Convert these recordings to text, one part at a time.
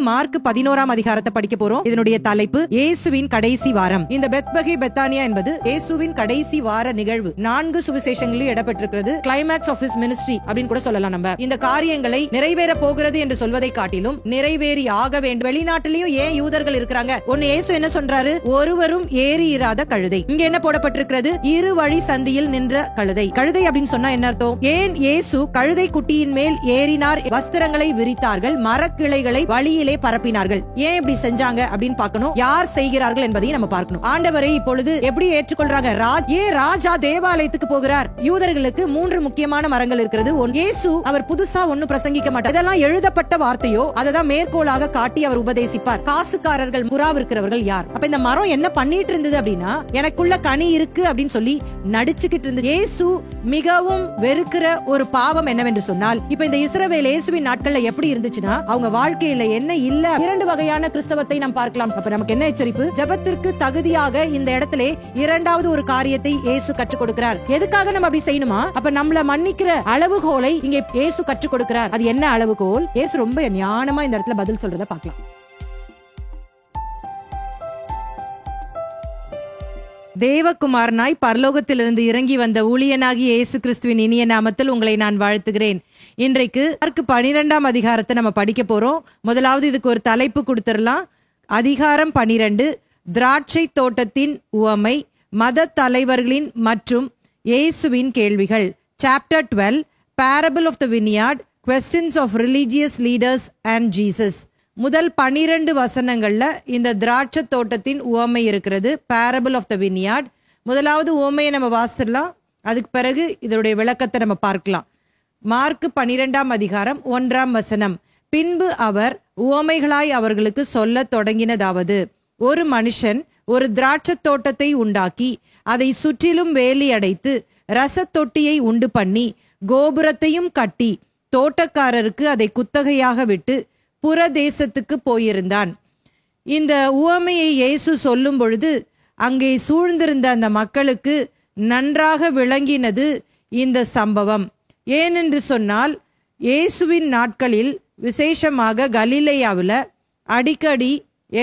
Mark 11ஆம் அதிகாரத்தை படிக்க போறோம். இதனுடைய தலைப்பு இயேசுவின் கடைசி வாரம். இந்த பெத்பகே பெத்தானியா என்பது இயேசுவின் கடைசி வார நிகழ்வு. 4 சுவிசேஷங்களில் இடம்பெற்றிருக்கிறது. கிளைமாக்ஸ் ஆஃப் ஹிஸ் மினிஸ்ட்ரி அப்படின்னு கூட சொல்லலாம். நம்ம இந்த காரியங்களை நிறைவேற போகிறது என்று சொல்வதை காட்டிலும் நிறைவேறி ஆக வேண்டும். வெளிநாட்டிலையும் ஏன் யூதர்கள் இருக்கிறாங்க? ஒன்னு இயேசு என்ன சொல்றாரு? ஒருவரும் ஏறி இராத கழுதை. இங்க என்ன போடப்பட்டிருக்கிறது? இரு வழி சந்தியில் நின்ற கழுதை. கழுதை அப்படின்னு சொன்னா என்ன அர்த்தம்? ஏன் இயேசு கழுதை குட்டியின் மேல் ஏறினார்? வஸ்திரங்களை விரித்தார்கள், மரக்கிளைகளை வழியிலே பரப்பினார்கள். ஏன் இப்படி செஞ்சாங்க அப்படின்னு பார்க்கணும். யார் செய்கிறார்கள் என்பதையும் நம்ம பார்க்கணும். ஆண்டவரை இப்பொழுது எப்படி ஏற்றுக்கொள்றாங்க? ராஜா தேவாலயத்துக்கு போகிறார். யூதர்களுக்கு 3 முக்கியமான மரங்கள் இருக்கிறது. இயேசு அவர் புதுசா ஒன்னு பிரசங்கிக்க மாட்டார். இதெல்லாம் எழுதப்பட்ட வார்த்தையோ அததான் மேற்கோளாக காட்டி அவர் உபதேசிப்பார். காசுக்காரர்கள் இருக்கிறவர்கள் யார்? அப்ப இந்த மரம் என்ன பண்ணிட்டு இருந்தது அப்படின்னா, எனக்குள்ள கனி இருக்கு அப்படின்னு சொல்லி நடிச்சுக்கிட்டு இருந்தது. இயேசு மிகவும் வெறுக்கிற ஒரு பாவம் என்னவென்று சொன்னால், இப்ப இந்த இஸ்ரவேல் இயேசுவின் நாட்கள்ல எப்படி இருந்துச்சுன்னா, அவங்க வாழ்க்கையில என்ன இல்ல. 2 வகையான கிறிஸ்தவத்தை நாம் பார்க்கலாம். அப்ப நமக்கு என்ன எச்சரிப்பு? ஜெபத்திற்கு தகுதியாக இந்த இடத்திலே 2வது ஒரு காரியத்தை இயேசு கற்றுக் கொடுக்கிறார். எதுக்காக நம்ம அப்படி செய்யணுமா? அப்ப நம்மள மன்னிக்கிற அளவுகோலை இங்கே இயேசு கற்றுக் கொடுக்கிறார். அது என்ன அளவுகோல்? இயேசு ரொம்ப ஞானமா இந்த இடத்துல பதில் சொல்றத பார்க்கலாம். தேவகுமாரனாய் பரலோகத்திலிருந்து இறங்கி வந்த ஊழியனாகி இயேசு கிறிஸ்துவின் இனிய நாமத்தில் உங்களை நான் வாழ்த்துகிறேன். இன்றைக்கு 12ஆம் அதிகாரத்தை நம்ம படிக்க போறோம். முதலாவது இதுக்கு ஒரு தலைப்பு கொடுத்துடலாம். அதிகாரம் 12, திராட்சை தோட்டத்தின் உவமை, மத தலைவர்களின் மற்றும் இயேசுவின் கேள்விகள். Chapter 12, parable of the vineyard, questions of religious leaders and Jesus. முதல் 12 வசனங்கள்ல இந்த திராட்சை தோட்டத்தின் உவமை இருக்கிறது. parable of the vineyard. முதலாவது உவமையை நம்ம வாசிடலாம். அதுக்கு பிறகு இதனுடைய விளக்கத்தை நம்ம பார்க்கலாம். மார்க் 12ஆம் அதிகாரம் 1ஆம் வசனம். பின்பு அவர் உவமைகளாய் அவர்களுக்கு சொல்ல தொடங்கினதாவது, ஒரு மனுஷன் ஒரு திராட்சை தோட்டத்தை உண்டாக்கி அதை சுற்றிலும் வேலி அடைத்து ரசத்தொட்டியை உண்டு பண்ணி கோபுரத்தையும் கட்டி தோட்டக்காரருக்கு அதை குத்தகையாக விட்டு புறதேசத்துக்கு போயிருந்தான். இந்த உவமையை இயேசு சொல்லும் பொழுது அங்கே சூழ்ந்திருந்த அந்த மக்களுக்கு நன்றாக விளங்கினது இந்த சம்பவம். ஏனென்று சொன்னால், இயேசுவின் நாட்களில் விசேஷமாக கலிலேயாவில் அடிக்கடி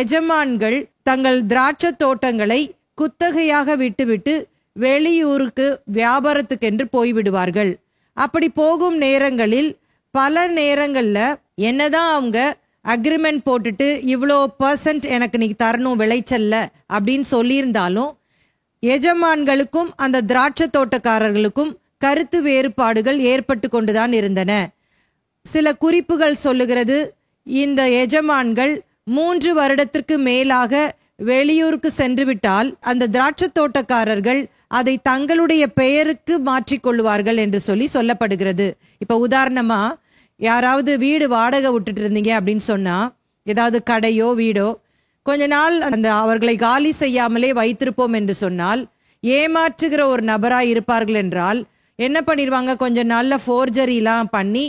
எஜமான்கள் தங்கள் திராட்சை தோட்டங்களை குத்தகையாக விட்டுவிட்டு வெளியூருக்கு வியாபாரத்துக்கென்று போய்விடுவார்கள். அப்படி போகும் நேரங்களில் பல நேரங்கள்ல என்னதான் அவங்க அக்ரிமெண்ட் போட்டுட்டு இவ்வளோ % எனக்கு நீ தரணும் விளைச்சல்ல அப்படின்னு சொல்லியிருந்தாலும், எஜமான்களுக்கும் அந்த திராட்சை தோட்டக்காரர்களுக்கும் கருத்து வேறுபாடுகள் ஏற்பட்டு கொண்டுதான் இருந்தன. சில குறிப்புகள் சொல்லுகிறது, இந்த எஜமான்கள் 3 வருடத்திற்கு மேலாக வெளியூருக்கு சென்று விட்டால் அந்த திராட்சை தோட்டக்காரர்கள் அதை தங்களுடைய பெயருக்கு மாற்றிக்கொள்வார்கள் என்று சொல்லப்படுகிறது. இப்ப உதாரணமா, யாராவது வீடு வாடகை விட்டுட்டு இருந்தீங்க அப்படின்னு சொன்னா, ஏதாவது கடையோ வீடோ கொஞ்ச நாள் அந்த அவர்களை காலி செய்யாமலே வைத்திருப்போம் என்று சொன்னால், ஏமாற்றுகிற ஒரு நபராய் இருப்பார்கள் என்றால் என்ன பண்ணிடுவாங்க? கொஞ்ச நாள்ல ஃபோர்ஜரிலாம் பண்ணி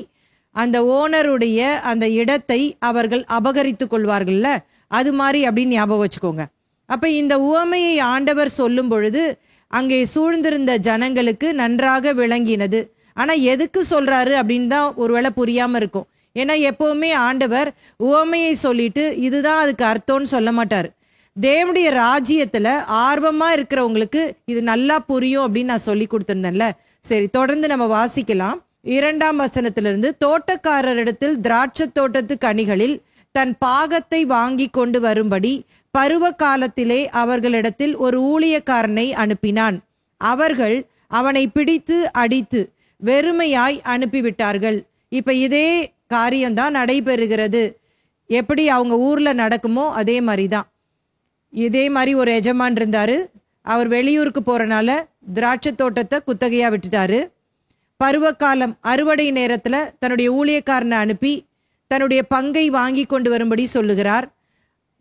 அந்த ஓனருடைய அந்த இடத்தை அவர்கள் அபகரித்து கொள்வார்கள்ல, அது மாதிரி அப்படின்னு ஞாபகம் வச்சுக்கோங்க. அப்ப இந்த உவமையை ஆண்டவர் சொல்லும் பொழுது அங்கே சூழ்ந்திருந்த ஜனங்களுக்கு நன்றாக விளங்கினது. ஆனா எதுக்கு சொல்றாரு அப்படின்னு தான் ஒருவேளை புரியாம இருக்கும். ஏன்னா எப்பவுமே ஆண்டவர் உவமையை சொல்லிட்டு இதுதான் அதுக்கு அர்த்தம்னு சொல்ல மாட்டார். தேவனுடைய ராஜ்யத்துல ஆர்வமா இருக்கிறவங்களுக்கு இது நல்லா புரியும் அப்படின்னு நான் சொல்லி கொடுத்திருந்தேன்ல. சரி, தொடர்ந்து நம்ம வாசிக்கலாம். 2ஆம் வசனத்திலிருந்து, தோட்டக்காரரிடத்தில் திராட்சை தோட்டத்து கனிகளில் தன் பாகத்தை வாங்கி கொண்டு வரும்படி பருவ காலத்திலே அவர்களிடத்தில் ஒரு ஊழியக்காரனை அனுப்பினான். அவர்கள் அவனை பிடித்து அடித்து வெறுமையாய் அனுப்பிவிட்டார்கள். இப்ப இதே காரியம்தான் நடைபெறுகிறது. எப்படி அவங்க ஊர்ல நடக்குமோ அதே மாதிரிதான். இதே மாதிரி ஒரு எஜமான் இருந்தாரு. அவர் வெளியூருக்கு போறனால திராட்சை தோட்டத்தை குத்தகையா விட்டுட்டாரு. பருவகாலம் அறுவடை நேரத்துல தன்னுடைய ஊழியக்காரனை அனுப்பி தன்னுடைய பங்கை வாங்கி கொண்டு வரும்படி சொல்லுகிறார்.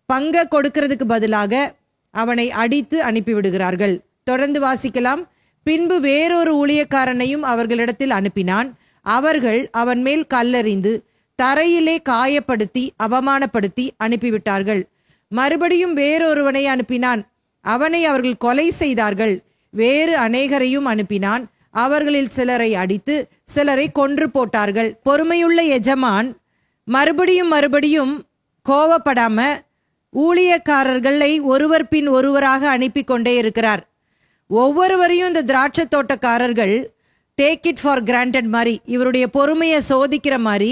பங்கை கொடுக்கிறதுக்கு பதிலாக அவனை அடித்து அனுப்பிவிடுகிறார்கள். தொடர்ந்து வாசிக்கலாம். பின்பு வேறொரு ஊழியக்காரனையும் அவர்களிடத்தில் அனுப்பினான். அவர்கள் அவன் மேல் கல்லெறிந்து தரையிலே காயப்படுத்தி அவமானப்படுத்தி அனுப்பிவிட்டார்கள். மறுபடியும் வேறொருவனை அனுப்பினான். அவனை அவர்கள் கொலை செய்தார்கள். வேறு அநேகரையும் அனுப்பினான். அவர்களில் சிலரை அடித்து சிலரை கொன்று போட்டார்கள். பொறுமையுள்ள எஜமான் மறுபடியும் கோவப்படாம ஊழியக்காரர்களை ஒருவர் பின் ஒருவராக அனுப்பி கொண்டே இருக்கிறார். ஒவ்வொருவரையும் இந்த திராட்சை தோட்டக்காரர்கள் டேக் இட் ஃபார் கிராண்டட் மாதிரி, இவருடைய பொறுமையை சோதிக்கிற மாதிரி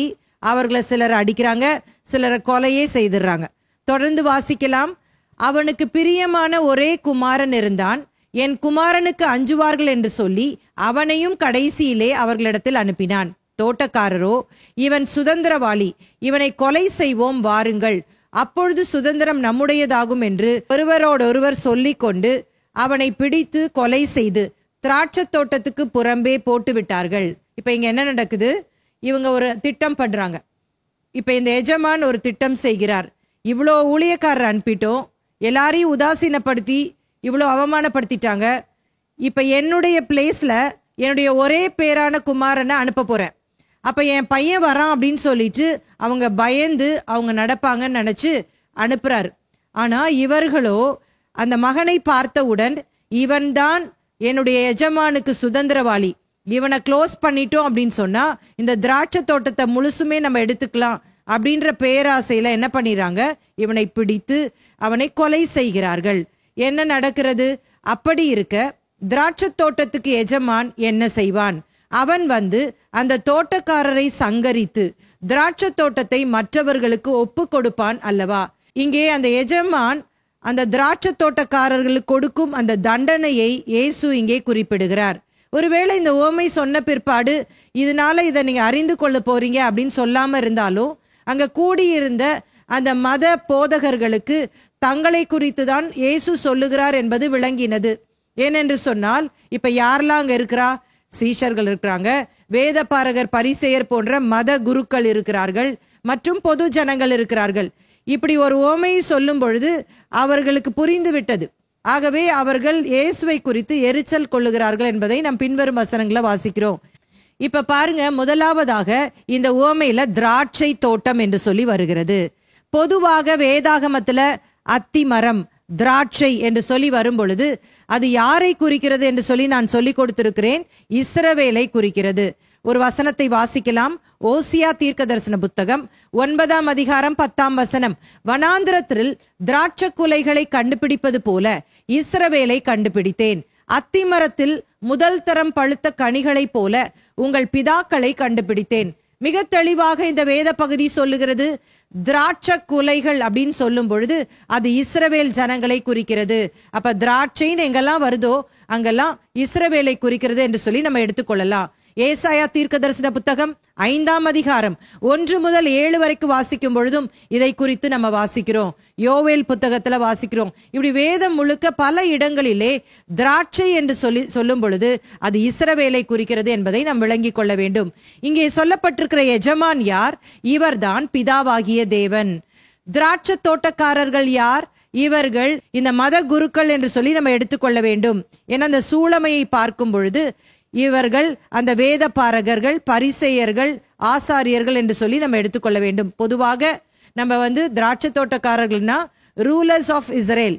அவர்களை சிலரை அடிக்கிறாங்க, சிலரை கொலையே செய்துடுறாங்க. தொடர்ந்து வாசிக்கலாம். அவனுக்கு பிரியமான ஒரே குமாரன் இருந்தான், என் குமாரனுக்கு அஞ்சுவார்கள் என்று சொல்லி அவனையும் கடைசியிலே அவர்களிடத்தில் அனுப்பினான். தோட்டக்காரரோ, இவன் சுதந்திரவாளி, இவனை கொலை செய்வோம் வாருங்கள், அப்பொழுது சுதந்திரம் நம்முடையதாகும் என்று ஒருவரோடொருவர் சொல்லிக் கொண்டு அவனை பிடித்து கொலை செய்து திராட்சை தோட்டத்துக்கு புறம்பே போட்டு விட்டார்கள். இப்ப இங்க என்ன நடக்குது? இவங்க ஒரு திட்டம் பண்றாங்க. இப்ப இந்த எஜமான் ஒரு திட்டம் செய்கிறார். இவ்வளோ ஊழியக்காரர் அனுப்பிட்டோம், எல்லாரையும் உதாசீனப்படுத்தி இவ்வளோ அவமானப்படுத்திட்டாங்க. இப்ப என்னுடைய பிளேஸ்ல என்னுடைய ஒரே பேரான குமாரனை அனுப்ப போறேன். அப்ப என் பையன் வரான் அப்படின்னு சொல்லிட்டு அவங்க பயந்து அவங்க நடப்பாங்கன்னு நினைச்சு அனுப்புறாரு. ஆனா இவர்களோ அந்த மகனை பார்த்தவுடன், இவன்தான் என்னுடைய எஜமானுக்கு சுதந்திரவாளி, இவனை க்ளோஸ் பண்ணிட்டோம் அப்படின்னு சொன்னா இந்த திராட்சை தோட்டத்தை முழுசுமே நம்ம எடுத்துக்கலாம் அப்படின்ற பேராசையில என்ன பண்ணிடுறாங்க, இவனை பிடித்து அவனை கொலை செய்கிறார்கள். என்ன நடக்கிறது? அப்படி இருக்க திராட்சை தோட்டத்துக்கு எஜமான் என்ன செய்வான்? அவன் வந்து அந்த தோட்டக்காரரை சங்கரித்து திராட்சை தோட்டத்தை மற்றவர்களுக்கு ஒப்பு கொடுப்பான் அல்லவா? இங்கே அந்த எஜமான் அந்த திராட்சை தோட்டக்காரர்களுக்கு கொடுக்கும் அந்த தண்டனையை இயேசு இங்கே குறிப்பிடுகிறார். ஒருவேளை இந்த உவமை சொன்ன பிற்பாடு இதனால இதை நீங்க அறிந்து கொள்ள போறீங்க அப்படின்னு சொல்லாம இருந்தாலும், அங்க கூடியிருந்த அந்த மத போதகர்களுக்கு தங்களை குறித்து தான் இயேசு சொல்லுகிறார் என்பது விளங்கினது. ஏனென்று சொன்னால், இப்ப யாரெல்லாம் அங்க இருக்கிறா? சீஷர்கள் இருக்கிறாங்க, வேத பாரகர் பரிசேயர் போன்ற மத குருக்கள் இருக்கிறார்கள், மற்றும் பொது ஜனங்கள் இருக்கிறார்கள். இப்படி ஒரு உவமையை சொல்லும் பொழுது அவர்களுக்கு புரிந்து விட்டது. ஆகவே அவர்கள் இயேசுவை குறித்து எரிச்சல் கொள்ளுகிறார்கள் என்பதை நாம் பின்வரும் வசனங்களை வாசிக்கிறோம். இப்ப பாருங்க, முதலாவதாக இந்த உவமையில திராட்சை தோட்டம் என்று சொல்லி வருகிறது. பொதுவாக வேதாகமத்துல அத்தி மரம், திராட்சை என்று சொல்லி வரும் பொழுது அது யாரை குறிக்கிறது என்று சொல்லி நான் சொல்லி கொடுத்திருக்கிறேன். இஸ்ரவேலை குறிக்கிறது. ஒரு வசனத்தை வாசிக்கலாம். ஓசியா தீர்க்க தரிசன புத்தகம் 9ஆம் அதிகாரம் 10ஆம் வசனம். வனாந்திரத்தில் திராட்சை குலைகளை கண்டுபிடிப்பது போல இஸ்ரவேலை கண்டுபிடித்தேன், அத்திமரத்தில் முதல் தரம் பழுத்த கனிகளைப் போல உங்கள் பிதாக்களை கண்டுபிடித்தேன். மிக தெளிவாக இந்த வேத பகுதி சொல்லுகிறது. திராட்சை குலைகள் அப்படின்னு சொல்லும் பொழுது அது இஸ்ரவேல் ஜனங்களை குறிக்கிறது. அப்ப திராட்சைன்னு எங்கெல்லாம் வருதோ அங்கெல்லாம் இஸ்ரவேலை குறிக்கிறது என்று சொல்லி நம்ம எடுத்துக்கொள்ளலாம். ஏசாயா தீர்க்க தரிசன புத்தகம் 5ஆம் அதிகாரம் 1 முதல் 7 வரைக்கும் வாசிக்கும் பொழுதும் இதை குறித்து நம்ம வாசிக்கிறோம். யோவேல் புத்தகத்துல வாசிக்கிறோம். இப்படி வேதம் முழுக்க பல இடங்களிலே திராட்சை என்று சொல்லும் பொழுது அது இஸ்ரவேலை குறிக்கிறது என்பதை நாம் விளங்கிக் கொள்ள வேண்டும். இங்கே சொல்லப்பட்டிருக்கிற எஜமான் யார்? இவர்தான் பிதாவாகிய தேவன். திராட்சை தோட்டக்காரர்கள் யார்? இவர்கள் இந்த மத குருக்கள் என்று சொல்லி நம்ம எடுத்துக்கொள்ள வேண்டும். ஏன்னா அந்த சூழமையை பார்க்கும் பொழுது இவர்கள் அந்த வேத பாரகர்கள், பரிசேயர்கள், ஆசாரியர்கள் என்று சொல்லி நம்ம எடுத்துக்கொள்ள வேண்டும். பொதுவாக நம்ம திராட்சை தோட்டக்காரர்கள்னா ரூலர்ஸ் ஆஃப் இஸ்ரேல்,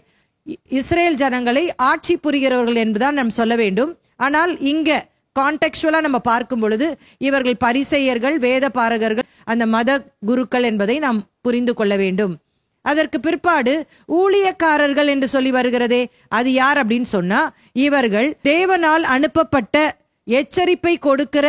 இஸ்ரேல் ஜனங்களை ஆட்சி புரிகிறவர்கள் என்பதுதான் நாம் சொல்ல வேண்டும். ஆனால் இங்க கான்டெக்சுவலா நம்ம பார்க்கும் பொழுது இவர்கள் பரிசேயர்கள், வேத பாரகர்கள், அந்த மத குருக்கள் என்பதை நாம் புரிந்து கொள்ள வேண்டும். அதற்கு பிற்பாடு ஊழியக்காரர்கள் என்று சொல்லி வருகிறதே, அது யார் அப்படின்னு சொன்னா இவர்கள் தேவனால் அனுப்பப்பட்ட எச்சரிப்பை கொடுக்கிற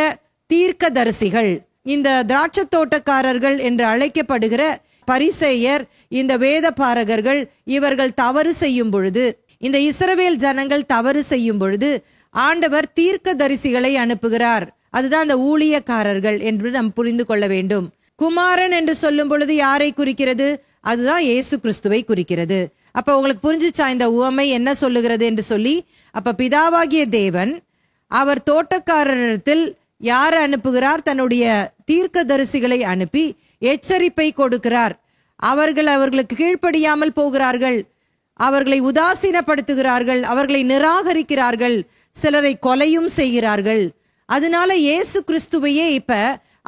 தீர்க்கதரிசிகள். இந்த திராட்சை தோட்டக்காரர்கள் என்று அழைக்கப்படுகிற பரிசேயர், இந்த வேத பாரகர்கள், இவர்கள் தவறு செய்யும் பொழுது, இந்த இஸ்ரவேல் ஜனங்கள் தவறு செய்யும் பொழுது ஆண்டவர் தீர்க்கதரிசிகளை அனுப்புகிறார். அதுதான் அந்த ஊழியக்காரர்கள் என்று நாம் புரிந்து கொள்ள வேண்டும். குமாரன் என்று சொல்லும் பொழுது யாரை குறிக்கிறது? அதுதான் இயேசு கிறிஸ்துவை குறிக்கிறது. அப்ப உங்களுக்கு புரிஞ்சுச்சா இந்த உவமை என்ன சொல்லுகிறது என்று சொல்லி? அப்ப பிதாவாகிய தேவன் அவர் தோட்டக்காரரிடத்தில் யாரை அனுப்புகிறார்? தன்னுடைய தீர்க்கதரிசிகளை அனுப்பி எச்சரிப்பை கொடுக்கிறார். அவர்களுக்கு கீழ்ப்படியாமல் போகிறார்கள், அவர்களை உதாசீனப்படுத்துகிறார்கள், அவர்களை நிராகரிக்கிறார்கள், சிலரை கொலையும் செய்கிறார்கள். அதனால இயேசு கிறிஸ்துவையே இப்ப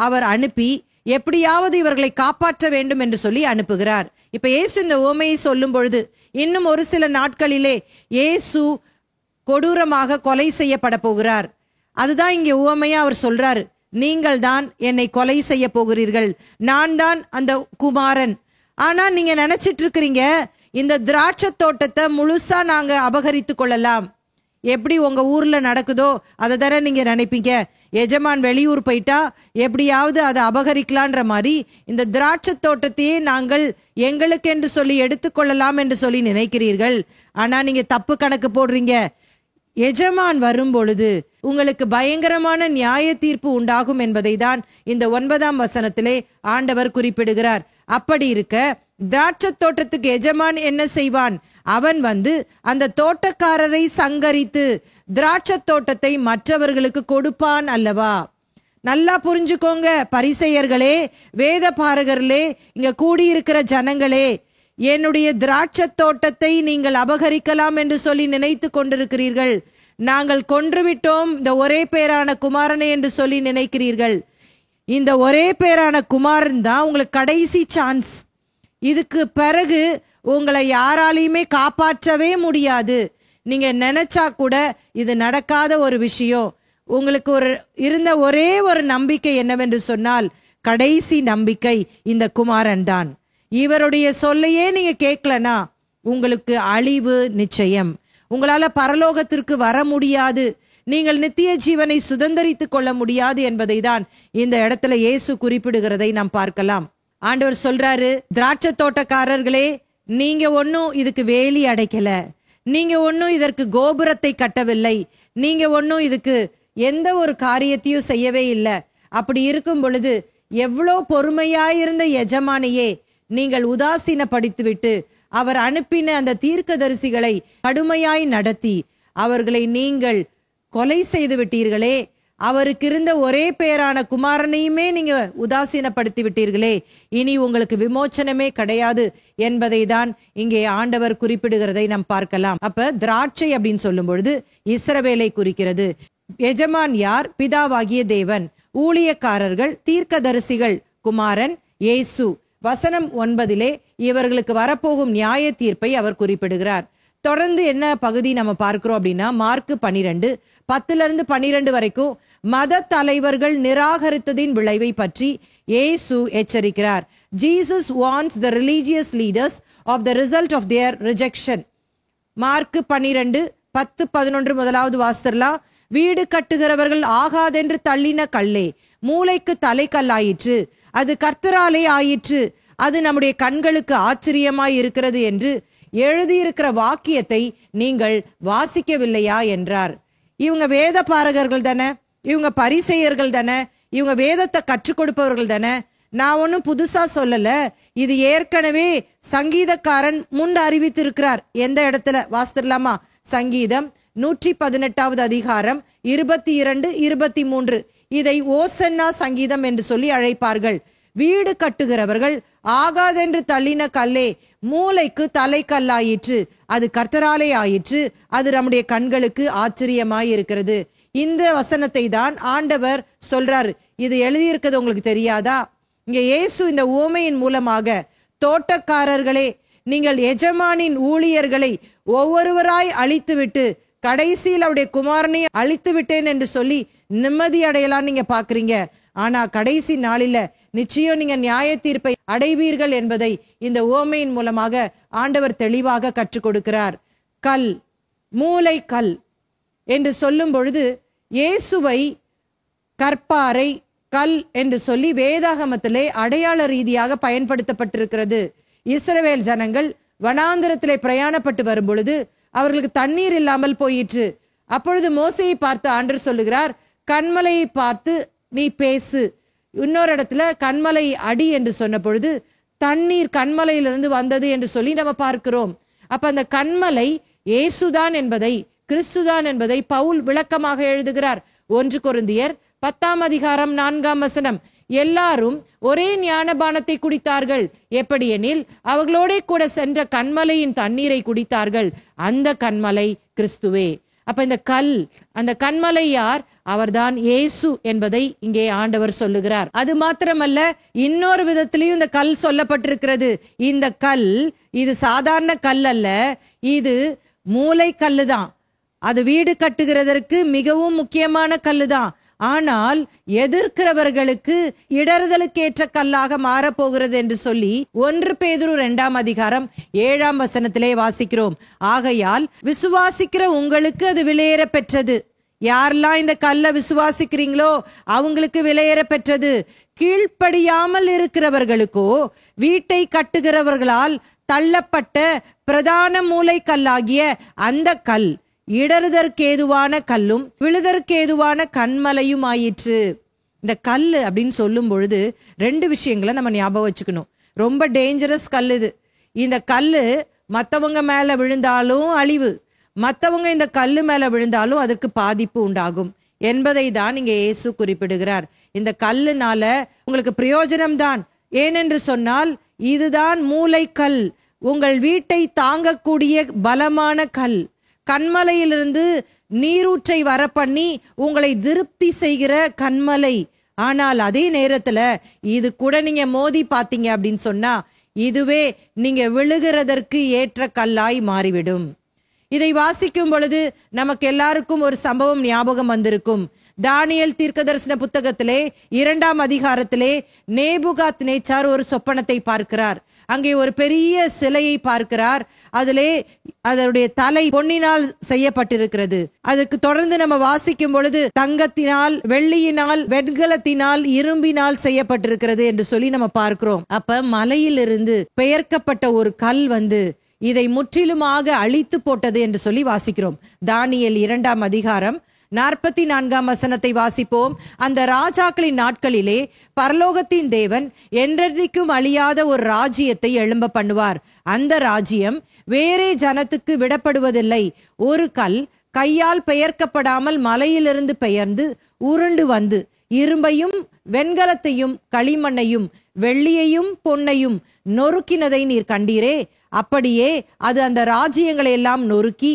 அவர் அனுப்பி எப்படியாவது இவர்களை காப்பாற்ற வேண்டும் என்று சொல்லி அனுப்புகிறார். இப்ப இயேசு இந்த உவமையை சொல்லும் பொழுது இன்னும் ஒரு சில நாட்களிலே இயேசு கொடூரமாக கொலை செய்யப்பட போகிறார். அதுதான் இங்கே உவமையா அவர் சொல்றாரு. நீங்கள் தான் என்னை கொலை செய்ய போகிறீர்கள், நான் தான் அந்த குமாரன், ஆனா நீங்க நினைச்சிட்டு இருக்கிறீங்க இந்த திராட்சை தோட்டத்தை முழுசா நாங்க அபகரித்து கொள்ளலாம். எப்படி உங்க ஊர்ல நடக்குதோ அதை தானே நீங்க நினைப்பீங்க. எஜமான் வெளியூர் போயிட்டா எப்படியாவது அதை அபகரிக்கலான்ற மாதிரி இந்த திராட்சை தோட்டத்தையே நாங்கள் எங்களுக்கென்று சொல்லி எடுத்துக்கொள்ளலாம் என்று சொல்லி நினைக்கிறீர்கள். ஆனா நீங்க தப்பு கணக்கு போடுறீங்க. எஜமான் வரும் பொழுது உங்களுக்கு பயங்கரமான நியாய தீர்ப்பு உண்டாகும் என்பதை தான் இந்த 9ஆம் வசனத்திலே ஆண்டவர் குறிப்பிடுகிறார். அப்படி இருக்க திராட்சை தோட்டத்துக்கு எஜமான் என்ன செய்வான்? அவன் அந்த தோட்டக்காரரை சங்கரித்து திராட்சை தோட்டத்தை மற்றவர்களுக்கு கொடுப்பான் அல்லவா? நல்லா புரிஞ்சுக்கோங்க பரிசேயர்களே, வேத பாரகர்களே, இங்க கூடியிருக்கிற ஜனங்களே, என்னுடைய திராட்சை தோட்டத்தை நீங்கள் அபகரிக்கலாம் என்று சொல்லி நினைத்து கொண்டிருக்கிறீர்கள். நாங்கள் கொன்றுவிட்டோம் இந்த ஒரே பேரான குமாரனை என்று சொல்லி நினைக்கிறீர்கள். இந்த ஒரே பேரான குமாரன் தான் உங்களுக்கு கடைசி சான்ஸ். இதுக்கு பிறகு உங்களை யாராலையுமே காப்பாற்றவே முடியாது. நீங்க நினைச்சா கூட இது நடக்காத ஒரு விஷயம். உங்களுக்கு இருந்த ஒரே ஒரு நம்பிக்கை என்னவென்று சொன்னால், கடைசி நம்பிக்கை இந்த குமாரன் தான். இவருடைய சொல்லையே நீங்க கேட்கலனா உங்களுக்கு அழிவு நிச்சயம். உங்களால பரலோகத்திற்கு வர முடியாது. நீங்கள் நித்திய ஜீவனை சுதந்தரித்து கொள்ள முடியாது என்பதை தான் இந்த இடத்துல இயேசு குறிப்பிடுகிறதை நாம் பார்க்கலாம். ஆண்டவர் சொல்றாரு, திராட்சை தோட்டக்காரர்களே, நீங்க ஒன்னும் இதுக்கு வேலி அடைக்கல, நீங்க ஒன்னும் இதற்கு கோபுரத்தை கட்டவில்லை, நீங்க ஒன்னும் இதுக்கு எந்த ஒரு காரியத்தையும் செய்யவே இல்லை. அப்படி இருக்கும் பொழுது எவ்வளோ பொறுமையாயிருந்த எஜமானையே நீங்கள் உதாசீனப்படுத்திவிட்டு அவர் அனுப்பின அந்த தீர்க்கதரிசிகளை கடுமையாய் நடத்தி அவர்களை நீங்கள் கொலை செய்து விட்டீர்களே. அவருக்கு இருந்த ஒரே பேரான குமாரனையுமே நீங்க உதாசீனப்படுத்தி விட்டீர்களே. இனி உங்களுக்கு விமோச்சனமே கிடையாது என்பதை தான் இங்கே ஆண்டவர் குறிப்பிடுகிறதை நாம் பார்க்கலாம். அப்ப திராட்சை அப்படின்னு சொல்லும் பொழுது இஸ்ரவேலை குறிக்கிறது. எஜமான் யார்? பிதாவாகிய தேவன். ஊழியக்காரர்கள் தீர்க்கதரிசிகள், குமாரன் இயேசு. வசனம் 9 இவர்களுக்கு வரப்போகும் நியாய தீர்ப்பை அவர் குறிப்பிடுகிறார். தொடர்ந்து என்ன பகுதி நம்ம பார்க்கிறோம் அப்படின்னா, மார்க் 12:10-12 வரைக்கும் மத தலைவர்கள் நிராகரித்ததின் விளைவை பற்றி இயேசு எச்சரிக்கிறார். Jesus warns the religious leaders of the result of their rejection. Mark 12:10-11 முதலாவது வாசித்தரலாம். வீடு கட்டுகிறவர்கள் ஆகாதென்று தள்ளின கல்லே மூளைக்கு தலைக்கல்லாயிற்று, அது கர்த்தராலே ஆயிற்று, அது நம்முடைய கண்களுக்கு ஆச்சரியமாய் இருக்கிறது என்று எழுதியிருக்கிற வாக்கியத்தை நீங்கள் வாசிக்கவில்லையா என்றார். இவங்க வேத பாரகர்கள் தானே, இவங்க பரிசேயர்கள் தானே, இவங்க வேதத்தை கற்றுக் கொடுப்பவர்கள் தானே. நான் ஒன்னும் புதுசா சொல்லல. இது ஏற்கனவே சங்கீதக்காரன் முன் அறிவித்திருக்கிறார். எந்த இடத்துல வாசித்திரலாமா? சங்கீதம் 118வது அதிகாரம் 22-23. இதை ஓசன்னா சங்கீதம் என்று சொல்லி அழைப்பார்கள். வீடு கட்டுகிறவர்கள் ஆகாதென்று தள்ளின கல்லே மூளைக்கு தலைக்கல்லாயிற்று, அது கர்த்தராலே ஆயிற்று, அது நம்முடைய கண்களுக்கு ஆச்சரியமாய் இருக்கிறது. இந்த வசனத்தை தான் ஆண்டவர் சொல்றார். இது எழுதியிருக்கிறது உங்களுக்கு தெரியாதா? இங்க இயேசு இந்த உவமையின் மூலமாக, தோட்டக்காரர்களே, நீங்கள் எஜமானின் ஊழியர்களை ஒவ்வொருவராய் அழித்துவிட்டு கடைசியில் அவருடைய குமாரனை அழித்து விட்டேன் என்று சொல்லி நிம்மதி அடையலாம் நீங்க பாக்குறீங்க. ஆனா கடைசி நாளில நிச்சயம் நீங்க நியாய தீர்ப்பை அடைவீர்கள் என்பதை இந்த உவமையின் மூலமாக ஆண்டவர் தெளிவாக கற்றுக் கொடுக்கிறார். கல், மூலை கல் என்று சொல்லும் பொழுது இயேசுவை கற்பாறை, கல் என்று சொல்லி வேதாகமத்திலே அடையாள ரீதியாக பயன்படுத்தப்பட்டிருக்கிறது. இஸ்ரவேல் ஜனங்கள் வனாந்திரத்திலே பிரயாணப்பட்டு வரும் பொழுது அவர்களுக்கு தண்ணீர் இல்லாமல் போயிற்று. அப்பொழுது மோசேயை பார்த்து ஆண்டவர் சொல்லுகிறார், கண்மலையை பார்த்து நீ பேசு. இன்னொரு இடத்துல கண்மலை அடி என்று சொன்ன பொழுது தண்ணீர் கண்மலையிலிருந்து வந்தது என்று சொல்லி நம்ம பார்க்கிறோம். அப்ப அந்த கண்மலை இயேசுதான் என்பதை, கிறிஸ்துதான் என்பதை பவுல் விளக்கமாக எழுதுகிறார். 1 கொரிந்தியர் 10ஆம் அதிகாரம் 4ஆம் வசனம். எல்லாரும் ஒரே ஞானபானத்தை குடித்தார்கள், எப்படியெனில் அவர்களோட கூட சென்ற கண்மலையின் தண்ணீரை குடித்தார்கள், அந்த கண்மலை கிறிஸ்துவே. அப்ப இந்த கல், அந்த கண்மலை யார்? அவர்தான் இயேசு என்பதை இங்கே ஆண்டவர் சொல்லுகிறார். அது மாத்திரமல்ல, இன்னொரு விதத்திலையும் இந்த கல் சொல்லப்பட்டிருக்கிறது. இந்த கல் இது சாதாரண கல் அல்ல, இது மூலை கல்லு தான். அது வீடு கட்டுகிறதற்கு மிகவும் முக்கியமான கல்லு தான். ஆனால் எதிர்க்கிறவர்களுக்கு இடறுதலுக்கேற்ற கல்லாக மாறப்போகிறது என்று சொல்லி 1 பேதுரு 2:7 வாசிக்கிறோம். ஆகையால் விசுவாசிக்கிற உங்களுக்கு அது விலையேற பெற்றது. யாரெல்லாம் இந்த கல்லை விசுவாசிக்கிறீங்களோ அவங்களுக்கு விலையேற பெற்றது. கீழ்ப்படியாமல் இருக்கிறவர்களுக்கோ வீட்டை கட்டுகிறவர்களால் தள்ளப்பட்ட பிரதான மூலைக்கல்லாகிய அந்த கல் இடறுதற்கேதுவான கல்லும் விழுதற்கேதுவான கண்மலையும் ஆயிற்று. இந்த கல் அப்படின்னு சொல்லும் பொழுது 2 விஷயங்களை நம்ம ஞாபகம் வச்சுக்கணும். ரொம்ப டேஞ்சரஸ் கல் இது. இந்த கல் மற்றவங்க மேல விழுந்தாலும் அழிவு, மற்றவங்க இந்த கல்லு மேல விழுந்தாலும் அதற்கு பாதிப்பு உண்டாகும் என்பதை தான் இங்கே இயேசு குறிப்பிடுகிறார். இந்த கல்லுனால உங்களுக்கு பிரயோஜனம்தான். ஏனென்று சொன்னால் இதுதான் மூலைக்கல், உங்கள் வீட்டை தாங்கக்கூடிய பலமான கல். கண்மலையிலிருந்து நீரூற்றை வர பண்ணி உங்களை திருப்தி செய்கிற கண்மலை. ஆனால் அதே நேரத்துல இது கூட நீங்க மோதி பார்த்தீங்க அப்படின்னு சொன்னா இதுவே நீங்க விழுகிறதற்கு ஏற்ற கல்லாய் மாறிவிடும். இதை வாசிக்கும் பொழுது நமக்கு எல்லாருக்கும் ஒரு சம்பவம் ஞாபகம் வந்திருக்கும். தானியேல் தீர்க்கதரிசன புத்தகத்திலே 2ஆம் அதிகாரத்திலே நேபுகாத் நேச்சார் ஒரு சொப்பனத்தை பார்க்கிறார். அங்கே ஒரு பெரிய சிலையை பார்க்கிறார். அதிலே அதனுடைய தலை பொன்னினால் செய்யப்பட்டிருக்கிறது. அதுக்கு தொடர்ந்து நம்ம வாசிக்கும் பொழுது தங்கத்தினால், வெள்ளியினால், வெண்கலத்தினால், இரும்பினால் செய்யப்பட்டிருக்கிறது என்று சொல்லி நம்ம பார்க்கிறோம். அப்ப மலையிலிருந்து பெயர்க்கப்பட்ட ஒரு கல் வந்து இதை முற்றிலுமாக அழித்து போட்டது என்று சொல்லி வாசிக்கிறோம். தானியேல் 2ஆம் அதிகாரம் 44 வாசிப்போம். அந்த ராஜாக்களின் நாட்களிலே பரலோகத்தின் தேவன் என்றென்றைக்கும் அழியாத ஒரு ராஜ்யத்தை எழும்ப பண்ணுவார். அந்த ராஜ்யம் வேறே ஜனத்துக்கு விடப்படுவதில்லை. ஒரு கல் கையால் பெயர்க்கப்படாமல் மலையிலிருந்து பெயர்ந்து உருண்டு வந்து இரும்பையும் வெண்கலத்தையும் களிமண்ணையும் வெள்ளியையும் பொன்னையும் நொறுக்கினதை நீர் கண்டீரே, அப்படியே அது அந்த ராஜ்யங்களை எல்லாம் நொறுக்கி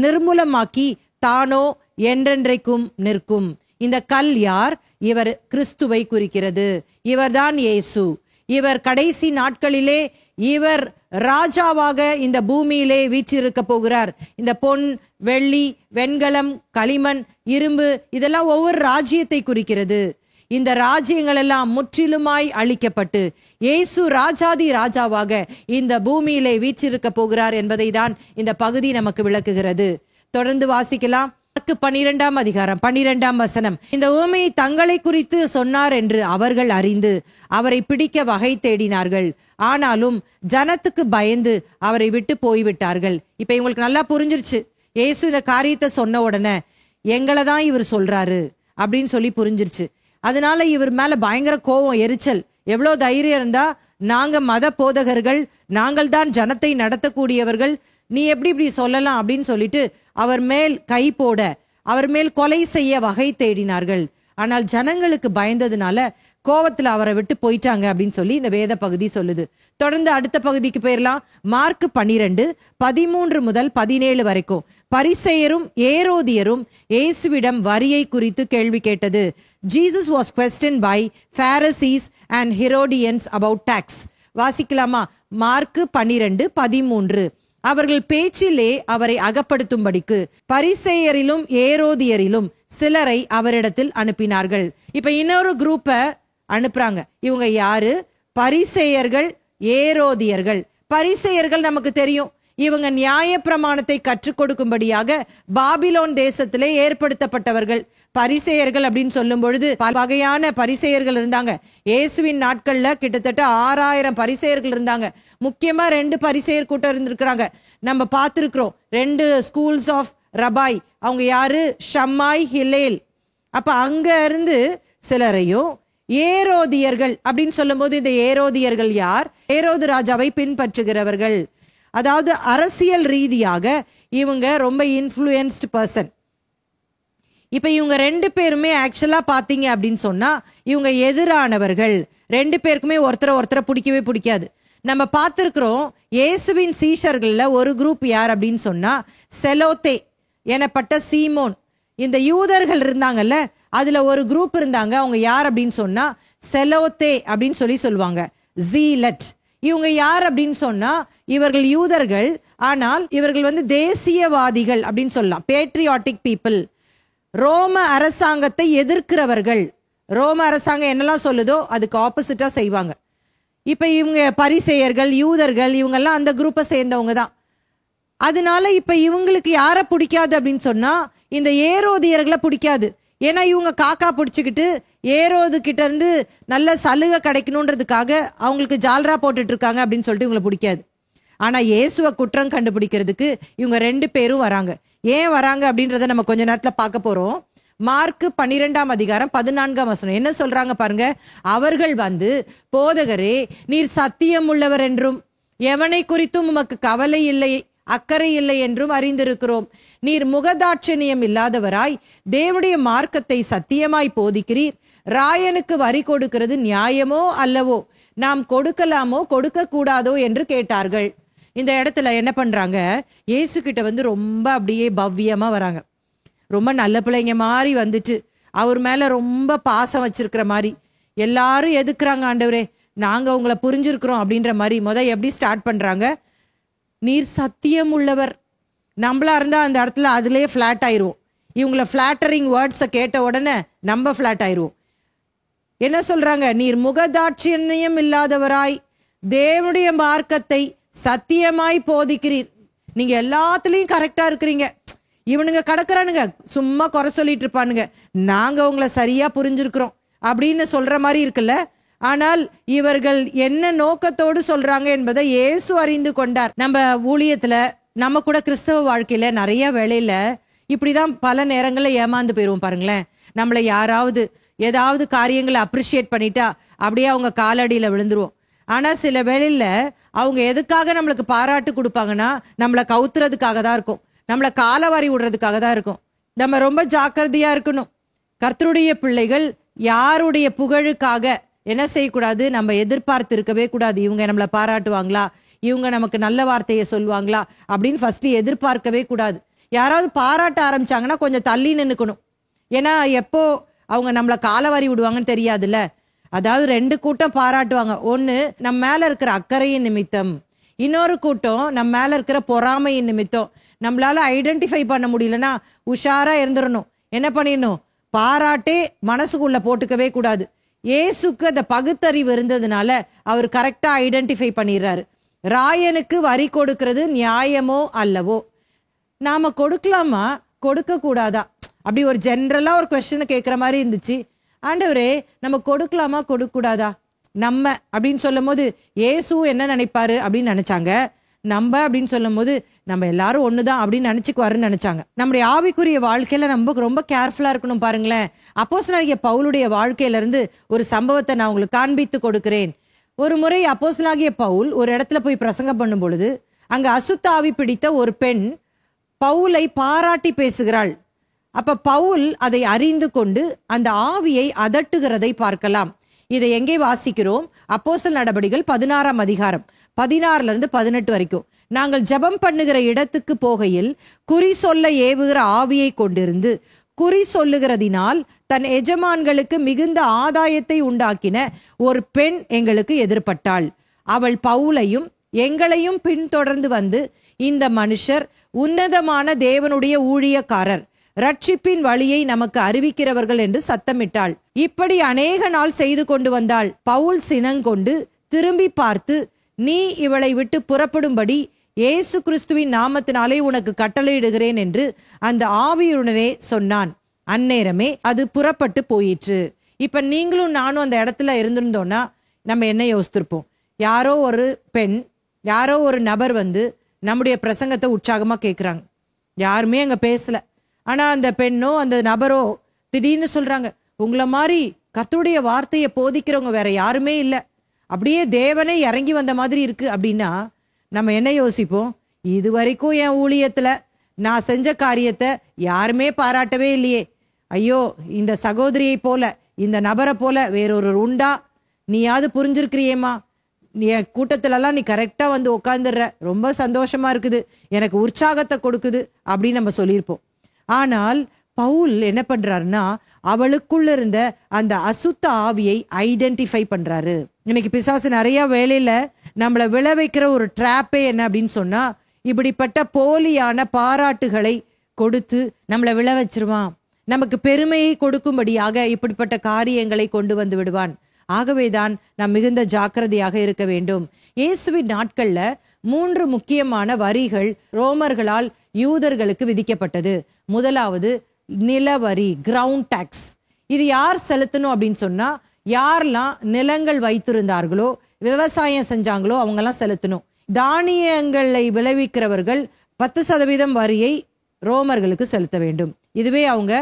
நிர்மூலமாக்கி தானோ என்றென்றைக்கும் நிற்கும். இந்த கல் யார்? இவர் கிறிஸ்துவை குறிக்கிறது. இவர்தான் இயேசு. இவர் கடைசி நாட்களிலே இவர் ராஜாவாக இந்த பூமியிலே வீற்றிருக்க போகிறார். இந்த பொன், வெள்ளி, வெண்கலம், களிமண், இரும்பு இதெல்லாம் ஒவ்வொரு ராஜ்யத்தை குறிக்கிறது. இந்த ராஜ்யங்கள் எல்லாம் முற்றிலுமாய் அழிக்கப்பட்டு இயேசு ராஜாதி ராஜாவாக இந்த பூமியிலே வீற்றிருக்க போகிறார் என்பதை தான் இந்த பகுதி நமக்கு விளக்குகிறது. தொடர்ந்து வாசிக்கலாம். 12ஆம் அதிகாரம் 12ஆம் வசனம். இந்த உவமையை தங்களை குறித்து சொன்னார் என்று அவர்கள் அறிந்து அவரை பிடிக்க வகை தேடினார்கள். ஆனாலும் ஜனத்துக்கு பயந்து அவரை விட்டு போய்விட்டார்கள். இப்ப இவங்களுக்கு நல்லா புரிஞ்சிருச்சு. இயேசு இந்த காரியத்தை சொன்ன உடனே எங்களை தான் இவர் சொல்றாரு அப்படின்னு சொல்லி புரிஞ்சிருச்சு. அதனால இவர் மேல பயங்கர கோபம், எரிச்சல். எவ்வளோ தைரியம் இருந்தா நாங்க மத போதகர்கள், நாங்கள் தான் ஜனத்தை நடத்தக்கூடியவர்கள், நீ எப்படி இப்படி சொல்லலாம் அப்படின்னு சொல்லிட்டு அவர் மேல் கை போட, அவர் மேல் கொலை செய்ய வகை தேடினார்கள். ஆனால் ஜனங்களுக்கு பயந்ததுனால கோவத்துல அவரை விட்டு போயிட்டாங்க அப்படின்னு சொல்லி இந்த வேத பகுதி சொல்லுது. தொடர்ந்து அடுத்த பகுதிக்கு போயிடலாம். மார்க் 12:13 முதல் 17 வரைக்கும். பரிசேயரும் ஏரோதியரும் இயேசுவிடம் வரியை குறித்து கேள்வி கேட்டது. Jesus was questioned by Pharisees and Herodians about tax. வாசிக்கலாமா? மார்க் 12:13. அவர்கள் பேச்சிலே அவரை அகப்படுத்தும்படிக்கு பரிசேயரிலும் ஏரோதியரிலும் சிலரை அவரிடத்தில் அனுப்பினார்கள். இப்ப இன்னொரு குரூப்பை அனுப்புறாங்க. இவங்க யாரு? பரிசேயர்கள், ஏரோதியர்கள். பரிசேயர்கள் நமக்கு தெரியும், இவங்க நியாய பிரமாணத்தை கற்றுக் கொடுக்கும்படியாக பாபிலோன் தேசத்திலே ஏற்படுத்தப்பட்டவர்கள். பரிசேயர்கள் அப்படின்னு சொல்லும் பொழுது பல வகையான பரிசேயர்கள் இருந்தாங்க. இயேசுவின் நாட்கள்ல கிட்டத்தட்ட 6000 பரிசேயர்கள் இருந்தாங்க. முக்கியமா 2 பரிசேயர் கூட்டம் இருந்திருக்கிறாங்க. நம்ம பார்த்திருக்கிறோம் 2 ஸ்கூல்ஸ் ஆஃப் ரபாய். அவங்க யாரு? ஷம்மாய், ஹிலேல். அப்ப அங்க இருந்து சிலரையும் ஏரோதியர்கள் அப்படின்னு சொல்லும் போது இந்த ஏரோதியர்கள் யார்? ஏரோது ராஜாவை பின்பற்றுகிறவர்கள். அதாவது அரசியல் ரீதியாக இவங்க ரொம்ப இன்ஃப்ளூயன்ஸ்டு பர்சன். இப்ப இவங்க 2 பேருமே ஆக்சுவலா பாத்தீங்க அப்படின்னு சொன்னா இவங்க எதிரானவர்கள். 2 பேருக்குமே ஒருத்தரை பிடிக்கவே பிடிக்காது. நம்ம பார்த்திருக்கிறோம் இயேசுவின் சீஷர்கள்ல ஒரு குரூப் யார் அப்படின்னு சொன்னா செலோத்தே எனப்பட்ட சீமோன். இந்த யூதர்கள் இருந்தாங்கல்ல, அதுல ஒரு குரூப் இருந்தாங்க. அவங்க யார் அப்படின்னு சொன்னா செலோத்தே அப்படின்னு சொல்லுவாங்க. ஜீலட். இவங்க யார் அப்படின்னு சொன்னா இவர்கள் யூதர்கள், ஆனால் இவர்கள் தேசியவாதிகள் அப்படின்னு சொல்லலாம். Patriotic people. ரோம அரசாங்கத்தை எதிர்க்கிறவர்கள். ரோம அரசாங்கம் என்னெல்லாம் சொல்லுதோ அதுக்கு ஆப்போசிட்டா செய்வாங்க. இப்ப இவங்க பரிசேயர்கள், யூதர்கள், இவங்கெல்லாம் அந்த குரூப்பை சேர்ந்தவங்க தான். அதனால இப்ப இவங்களுக்கு யாரை பிடிக்காது அப்படின்னு சொன்னா இந்த ஏரோதியர்களை பிடிக்காது. ஏன்னா இவங்க காக்கா பிடிச்சிக்கிட்டு ஏரோது கிட்ட இருந்து நல்ல சலுகை கிடைக்கணுன்றதுக்காக அவங்களுக்கு ஜால்ரா போட்டுட்டு இருக்காங்க அப்படின்னு சொல்லிட்டு இவங்களை பிடிக்காது. ஆனா இயேசுவை குற்றம் கண்டுபிடிக்கிறதுக்கு இவங்க 2 பேரும் வராங்க. ஏன் வராங்க அப்படின்றத நம்ம கொஞ்ச நேரத்துல பார்க்க போறோம். மார்க்கு 12ஆம் அதிகாரம் 14ஆம் வசனம் என்ன சொல்றாங்க பாருங்க. அவர்கள் வந்து, போதகரே, நீர் சத்தியம் உள்ளவர் என்றும் எவனை குறித்தும் உமக்கு கவலை இல்லை, அக்கறை இல்லை என்றும் அறிந்திருக்கிறோம். நீர் முகதாட்சணியம் இல்லாதவராய் தேவனுடைய மார்க்கத்தை சத்தியமாய் போதிக்கிறீர். ராயனுக்கு வரி கொடுக்கிறது நியாயமோ அல்லவோ? நாம் கொடுக்கலாமோ கொடுக்க கூடாதோ என்று கேட்டார்கள். இந்த இடத்துல என்ன பண்றாங்க, இயேசு கிட்ட வந்து ரொம்ப அப்படியே பவ்யமா வராங்க. ரொம்ப நல்ல பிள்ளைங்க மாதிரி வந்துட்டு அவர் மேல ரொம்ப பாசம் வச்சிருக்கிற மாதிரி. எல்லாரும் எதுக்குறாங்க, ஆண்டவரே நாங்க உங்களை புரிஞ்சிருக்கிறோம் அப்படின்ற மாதிரி எப்படி ஸ்டார்ட் பண்றாங்க. நீர் சத்தியம் உள்ளவர். நம்மளா இருந்தா அந்த இடத்துல அதுலயே ஃபிளாட் ஆயிரும். இவங்களை ஃபிளாட்டரிங் வேர்ட்ஸை கேட்ட உடனே நம்ம ஃபிளாட் ஆயிரும். என்ன சொல்றாங்க, நீர் முகதாட்சியம் இல்லாதவராய் தேவனுடைய மார்க்கத்தை சத்தியமாய் போதிக்கிறீர். நீங்க எல்லாத்துலயும் கரெக்டா இருக்கிறீங்க. இவனுங்க கடக்குறானுங்க, சும்மா குறை சொல்லிட்டு இருப்பானுங்க, நாங்க உங்களை சரியா புரிஞ்சிருக்கிறோம் அப்படின்னு சொல்ற மாதிரி இருக்குல்ல. ஆனால் இவர்கள் என்ன நோக்கத்தோடு சொல்றாங்க என்பதை இயேசு அறிந்து கொண்டார். நம்ம ஊழியத்துல, நம்ம கூட கிறிஸ்தவ வாழ்க்கையில நிறைய வேளையில இப்படிதான் பல நேரங்களில் ஏமாந்து போயிருவோம் பாருங்களேன். நம்மளை யாராவது ஏதாவது காரியங்களை அப்ரிஷியேட் பண்ணிட்டா அப்படியே அவங்க காலடியில விழுந்துருவோம். ஆனா சில வேளையில அவங்க எதுக்காக நம்மளுக்கு பாராட்டு கொடுப்பாங்கன்னா நம்மளை கவுத்துறதுக்காக தான் இருக்கும், நம்மளை காலவாரி விடுறதுக்காக தான் இருக்கும். நம்ம ரொம்ப ஜாக்கிரதையா இருக்கணும். கர்த்தருடைய பிள்ளைகள் யாருடைய புகழுக்காக என்ன செய்யக்கூடாது, நம்ம எதிர்பார்த்து இருக்கவே கூடாது. இவங்க நம்மளை பாராட்டுவாங்களா, இவங்க நமக்கு நல்ல வார்த்தையை சொல்லுவாங்களா அப்படின்னு ஃபர்ஸ்ட் எதிர்பார்க்கவே கூடாது. யாராவது பாராட்ட ஆரம்பிச்சாங்கன்னா கொஞ்சம் தள்ளி நின்னுக்கணும். ஏன்னா எப்போ அவங்க நம்மளை காலவாரி விடுவாங்கன்னு தெரியாதுல்ல. அதாவது 2 கூட்டம் பாராட்டுவாங்க. ஒன்று நம்ம மேல இருக்கிற அக்கறையின் நிமித்தம், இன்னொரு கூட்டம் நம்ம மேல இருக்கிற பொறாமையின் நிமித்தம். நம்மளால ஐடென்டிஃபை பண்ண முடியலன்னா உஷாரா இருந்துடணும். என்ன பண்ணிடணும், பாராட்டே மனசுக்குள்ள போட்டுக்கவே கூடாது. இயேசுக்கு அந்த பகுத்தறிவு இருந்ததுனால அவர் கரெக்டா ஐடென்டிஃபை பண்ணிடுறாரு. ராயனுக்கு வரி கொடுக்கிறது நியாயமோ அல்லவோ? நாம கொடுக்கலாமா கொடுக்க கூடாதா அப்படி ஒரு ஜென்ரலா ஒரு கொஸ்டினை கேட்குற மாதிரி இருந்துச்சு. ஆண்டவரே நம்ம கொடுக்கலாமா கொடுக்க கூடாதா? நம்ம அப்படின்னு சொல்லும் போது இயேசு என்ன நினைப்பாரு அப்படின்னு நினைச்சாங்க. நம்ம அப்படின்னு சொல்லும் போது நம்ம எல்லாரும் ஒண்ணுதான் அப்படின்னு நினைச்சுக்குவாருன்னு நினைச்சாங்க. நம்முடைய ஆவிக்குரிய வாழ்க்கையில நம்ம ரொம்ப கேர்ஃபுல்லா இருக்கணும். பாருங்களேன், அப்போஸ்தலனாகிய பவுலுடைய வாழ்க்கையில இருந்து ஒரு சம்பவத்தை நான் உங்களுக்கு காண்பித்து கொடுக்கிறேன். ஒரு முறை அப்போஸ்தலனாகிய பவுல் ஒரு இடத்துல போய் பிரசங்கம் பண்ணும் பொழுது அங்க அசுத்த ஆவி பிடித்த ஒரு பெண் பவுலை பாராட்டி பேசுகிறாள். அப்ப பவுல் அதை அறிந்து கொண்டு அந்த ஆவியை அதட்டுகிறதை பார்க்கலாம். இதை எங்கே வாசிக்கிறோம்? அப்போஸ்தலர் நடபடிகள் 16ஆம் அதிகாரம் 16 18 வரைக்கும். நாங்கள் ஜெபம் பண்ணுகிற இடத்துக்கு போகையில் குறி சொல்ல ஏவுகிற ஆவியை கொண்டிருந்து குறி சொல்லுகிறதினால் தன் எஜமான்களுக்கு மிகுந்த ஆதாயத்தை உண்டாக்கின ஒரு பெண் எங்களுக்கு எதிர்பட்டாள். அவள் பவுலையும் எங்களையும் பின்தொடர்ந்து வந்து, இந்த மனுஷர் உன்னதமான தேவனுடைய ஊழியக்காரர், ரட்சிப்பின் வழியை நமக்கு அறிவிக்கிறவர்கள் என்று சத்தமிட்டாள். இப்படி அநேக நாள் செய்து கொண்டு வந்தாள். பவுல் சினங்கொண்டு திரும்பி பார்த்து, நீ இவளை விட்டு புறப்படும்படி இயேசு கிறிஸ்துவின் நாமத்தினாலே உனக்கு கட்டளையிடுகிறேன் என்று அந்த ஆவியுடனே சொன்னான். அந்நேரமே அது புறப்பட்டு போயிற்று. இப்ப நீங்களும் நானும் அந்த இடத்துல இருந்திருந்தோம்னா நம்ம என்ன யோசித்திருப்போம்? யாரோ ஒரு பெண், யாரோ ஒரு நபர் வந்து நம்முடைய பிரசங்கத்தை உற்சாகமா கேட்குறாங்க. யாருமே அங்க பேசல. ஆனா அந்த பெண்ணோ அந்த நபரோ திடீர்னு சொல்றாங்க, உங்களை மாதிரி கர்த்தருடைய வார்த்தையை போதிக்கிறவங்க வேற யாருமே இல்லை, அப்படியே தேவனே இறங்கி வந்த மாதிரி இருக்கு அப்படின்னா நம்ம என்ன யோசிப்போம்? இது வரைக்கும் என் ஊழியத்துல நான் செஞ்ச காரியத்தை யாருமே பாராட்டவே இல்லையே, ஐயோ இந்த சகோதரியை போல இந்த நபரை போல வேறொரு உண்டா, நீயாவது புரிஞ்சிருக்கிறியேம்மா, என் கூட்டத்திலலாம் நீ கரெக்டா வந்து உட்காந்துடுற, ரொம்ப சந்தோஷமா இருக்குது, எனக்கு உற்சாகத்தை கொடுக்குது அப்படின்னு நம்ம சொல்லியிருப்போம். ஆனால் பவுல் என்ன பண்றாருன்னா அவளுக்குள்ள இருந்த அந்த அசுத்த ஆவியை ஐடென்டிஃபை பண்றாரு. இன்னைக்கு பிசாசு நிறைய வேலையில நம்மளை விழ வைக்கிற ஒரு ட்ராப்பே என்ன அப்படின்னு சொன்னா, இப்படிப்பட்ட போலியான பாராட்டுகளை கொடுத்து நம்மளை விழ வச்சிருவான். நமக்கு பெருமையை கொடுக்கும்படியாக இப்படிப்பட்ட காரியங்களை கொண்டு வந்து விடுவான். ஆகவேதான் நாம் மிகுந்த ஜாக்கிரதையாக இருக்க வேண்டும். இயேசுவின் நாட்கள்ல 3 முக்கியமான வரிகள் ரோமர்களால் யூதர்களுக்கு விதிக்கப்பட்டது. முதலாவது நிலவரி, கிரவுண்ட் டாக்ஸ். இது யார் செலுத்தணும் அப்படின்னு சொன்னா, யாரெல்லாம் நிலங்கள் வைத்திருந்தார்களோ, விவசாயம் செஞ்சாங்களோ அவங்கெல்லாம் செலுத்தணும். தானியங்களை விளைவிக்கிறவர்கள் 10% வரியை ரோமர்களுக்கு செலுத்த வேண்டும். இதுவே அவங்க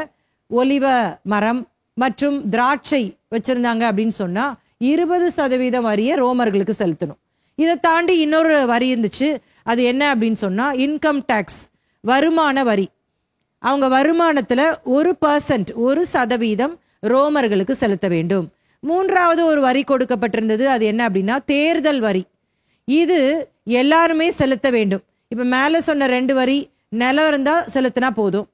ஒலிவ மரம் மற்றும் திராட்சை வச்சிருந்தாங்க அப்படின்னு சொன்னா 20% வரியை ரோமர்களுக்கு செலுத்தணும். இதை தாண்டி இன்னொரு வரி இருந்துச்சு. அது என்ன அப்படின்னு சொன்னா இன்கம் டாக்ஸ், வருமான வரி. அவங்க வருமானத்துல 1%, 1% ரோமர்களுக்கு செலுத்த வேண்டும். மூன்றாவது ஒரு வரி கொடுக்கப்பட்டிருந்தது. அது என்ன அப்படின்னா தேர்தல் வரி. இது எல்லாருமே செலுத்த வேண்டும். இப்ப மேல சொன்ன 2 வரி நிலம் இருந்தா செலுத்தினா போதும்,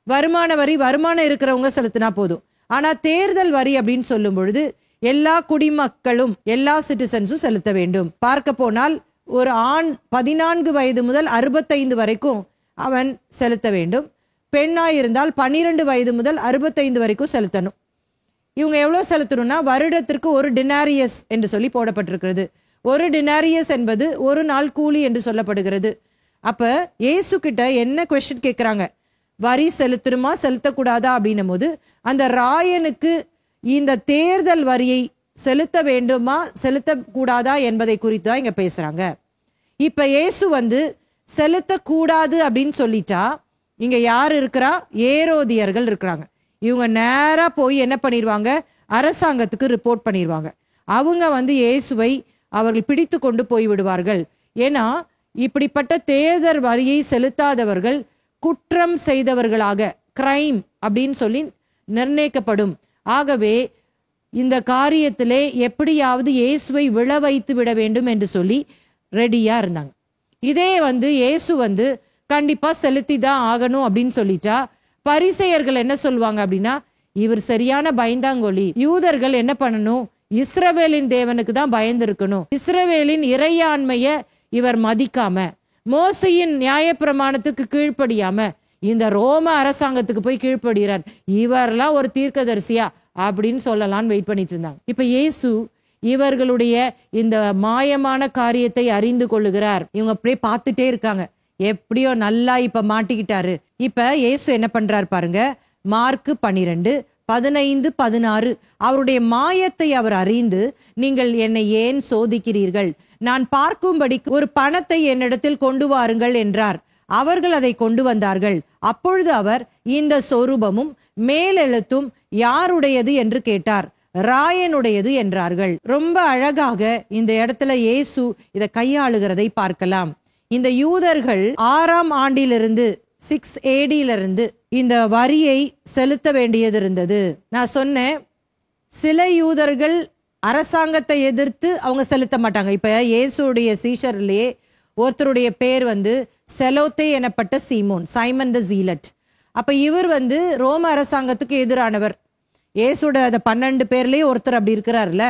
வருமான வரி வருமானம் இருக்கிறவங்க செலுத்தினா போதும். ஆனா தேர்தல் வரி அப்படின்னு சொல்லும் பொழுது எல்லா குடிமக்களும், எல்லா சிட்டிசன்ஸும் செலுத்த வேண்டும். பார்க்க போனால் ஒரு ஆண் 14 வயது முதல் 65 வரைக்கும் அவன் செலுத்த வேண்டும். பெண்ணாய் இருந்தால் 12 வயது முதல் 65 வரைக்கும் செலுத்தணும். இவங்க எவ்வளவு செலுத்தணும்னா வருடத்திற்கு 1 டினாரியஸ் என்று சொல்லி போடப்பட்டிருக்கிறது. 1 டினாரியஸ் என்பது 1 நாள் கூலி என்று சொல்லப்படுகிறது. அப்ப இயேசு கிட்ட என்ன கொஸ்டின் கேட்கிறாங்க, வரி செலுத்தணுமா செலுத்தக்கூடாதா அப்படின்னும் போது அந்த ராயனுக்கு இந்த தேர்தல் வரியை செலுத்த வேண்டுமா செலுத்தக்கூடாதா என்பதை குறித்து தான் இங்க பேசுறாங்க. இப்ப இயேசு செலுத்தக்கூடாது அப்படின்னு சொல்லிட்டா இங்க யார் இருக்கிறா? ஏரோதியர்கள் இருக்கிறாங்க. இவங்க நேரா போய் என்ன பண்ணிடுவாங்க? அரசாங்கத்துக்கு ரிப்போர்ட் பண்ணிடுவாங்க. அவங்க இயேசுவை அவர்கள் பிடித்து கொண்டு போய் விடுவார்கள். ஏன்னா இப்படிப்பட்ட தேர்தல் வரியை செலுத்தாதவர்கள் குற்றம் செய்தவர்களாக, கிரைம் அப்படின்னு சொல்லி நிர்ணயிக்கப்படும். ஆகவே இந்த காரியத்திலே எப்படியாவது இயேசுவை விழ வைத்து விட வேண்டும் என்று சொல்லி ரெடியா இருந்தாங்க. இதே இயேசு கண்டிப்பா செலுத்தி தான் ஆகணும் அப்படின்னு சொல்லிட்டா பரிசேயர்கள் என்ன சொல்லுவாங்க அப்படின்னா, இவர் சரியான பயந்தாங்கொலி. யூதர்கள் என்ன பண்ணணும்? இஸ்ரவேலின் தேவனுக்கு தான் பயந்து இருக்கணும். இஸ்ரவேலின் இறையாண்மைய இவர் மதிக்காம, மோசையின் நியாயப்பிரமாணத்துக்கு கீழ்ப்படியாம இந்த ரோம அரசாங்கத்துக்கு போய் கீழ்ப்படுகிறார். இவரெல்லாம் ஒரு தீர்க்கதரிசியா அப்படின்னு சொல்லலான்னு வெயிட் பண்ணிட்டு இருந்தாங்க. இப்ப இயேசு இவர்களுடைய இந்த மாயமான காரியத்தை அறிந்து கொள்ளுகிறார். இவங்க அப்படியே பார்த்துட்டே இருக்காங்க. எப்படியோ நல்லா இப்ப மாட்டிக்கிட்டாரு. இப்ப இயேசு என்ன பண்றாரு பாருங்க. மார்க்கு 12, 15, 16 அவருடைய மாயத்தை அவர் அறிந்து, நீங்கள் என்னை ஏன் சோதிக்கிறீர்கள்? நான் பார்க்கும்படி ஒரு பணத்தை என்னிடத்தில் கொண்டு வாருங்கள் என்றார். அவர்கள் அதை கொண்டு வந்தார்கள். அப்பொழுது அவர், இந்த சொரூபமும் மேலெழுத்தும் யாருடையது என்று கேட்டார். ராயனுடையது என்றார்கள். ரொம்ப அழகாக இந்த இடத்துல இயேசு இதை கையாளுகிறதை பார்க்கலாம். இந்த யூதர்கள் 6ஆம் ஆண்டிலிருந்து 6 AD இந்த வரியை செலுத்த வேண்டியது இருந்தது. நான் சொன்னேன், சில யூதர்கள் அரசாங்கத்தை எதிர்த்து அவங்க செலுத்த மாட்டாங்க. இப்ப இயேசுடைய சீஷர்லயே ஒருத்தருடைய பேர் செலோத்தே எனப்பட்ட சீமோன், சைமன் த ஜீலட். அப்ப இவர் ரோம அரசாங்கத்துக்கு எதிரானவர். இயேசுட அந்த 12 பேர்லயே ஒருத்தர் அப்படி இருக்கிறாருல.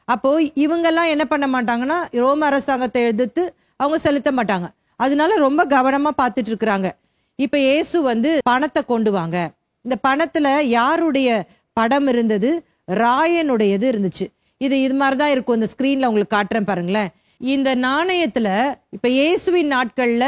அப்போ இவங்கெல்லாம் என்ன பண்ண மாட்டாங்கன்னா, ரோம அரசாங்கத்தை எதிர்த்து அவங்க செலுத்த மாட்டாங்க. அதனால ரொம்ப கவனமா பார்த்துட்டு இருக்கிறாங்க. இப்ப இயேசு பணத்தை கொண்டு வாங்க. இந்த பணத்துல யாருடைய படம் இருந்தது? ராயனுடையது இருந்துச்சு. இது மாதிரிதான் இருக்கும். இந்த ஸ்கிரீன்ல உங்களுக்கு காட்டுறேன் பாருங்களேன். இந்த நாணயத்துல இப்ப இயேசுவின் நாட்கள்ல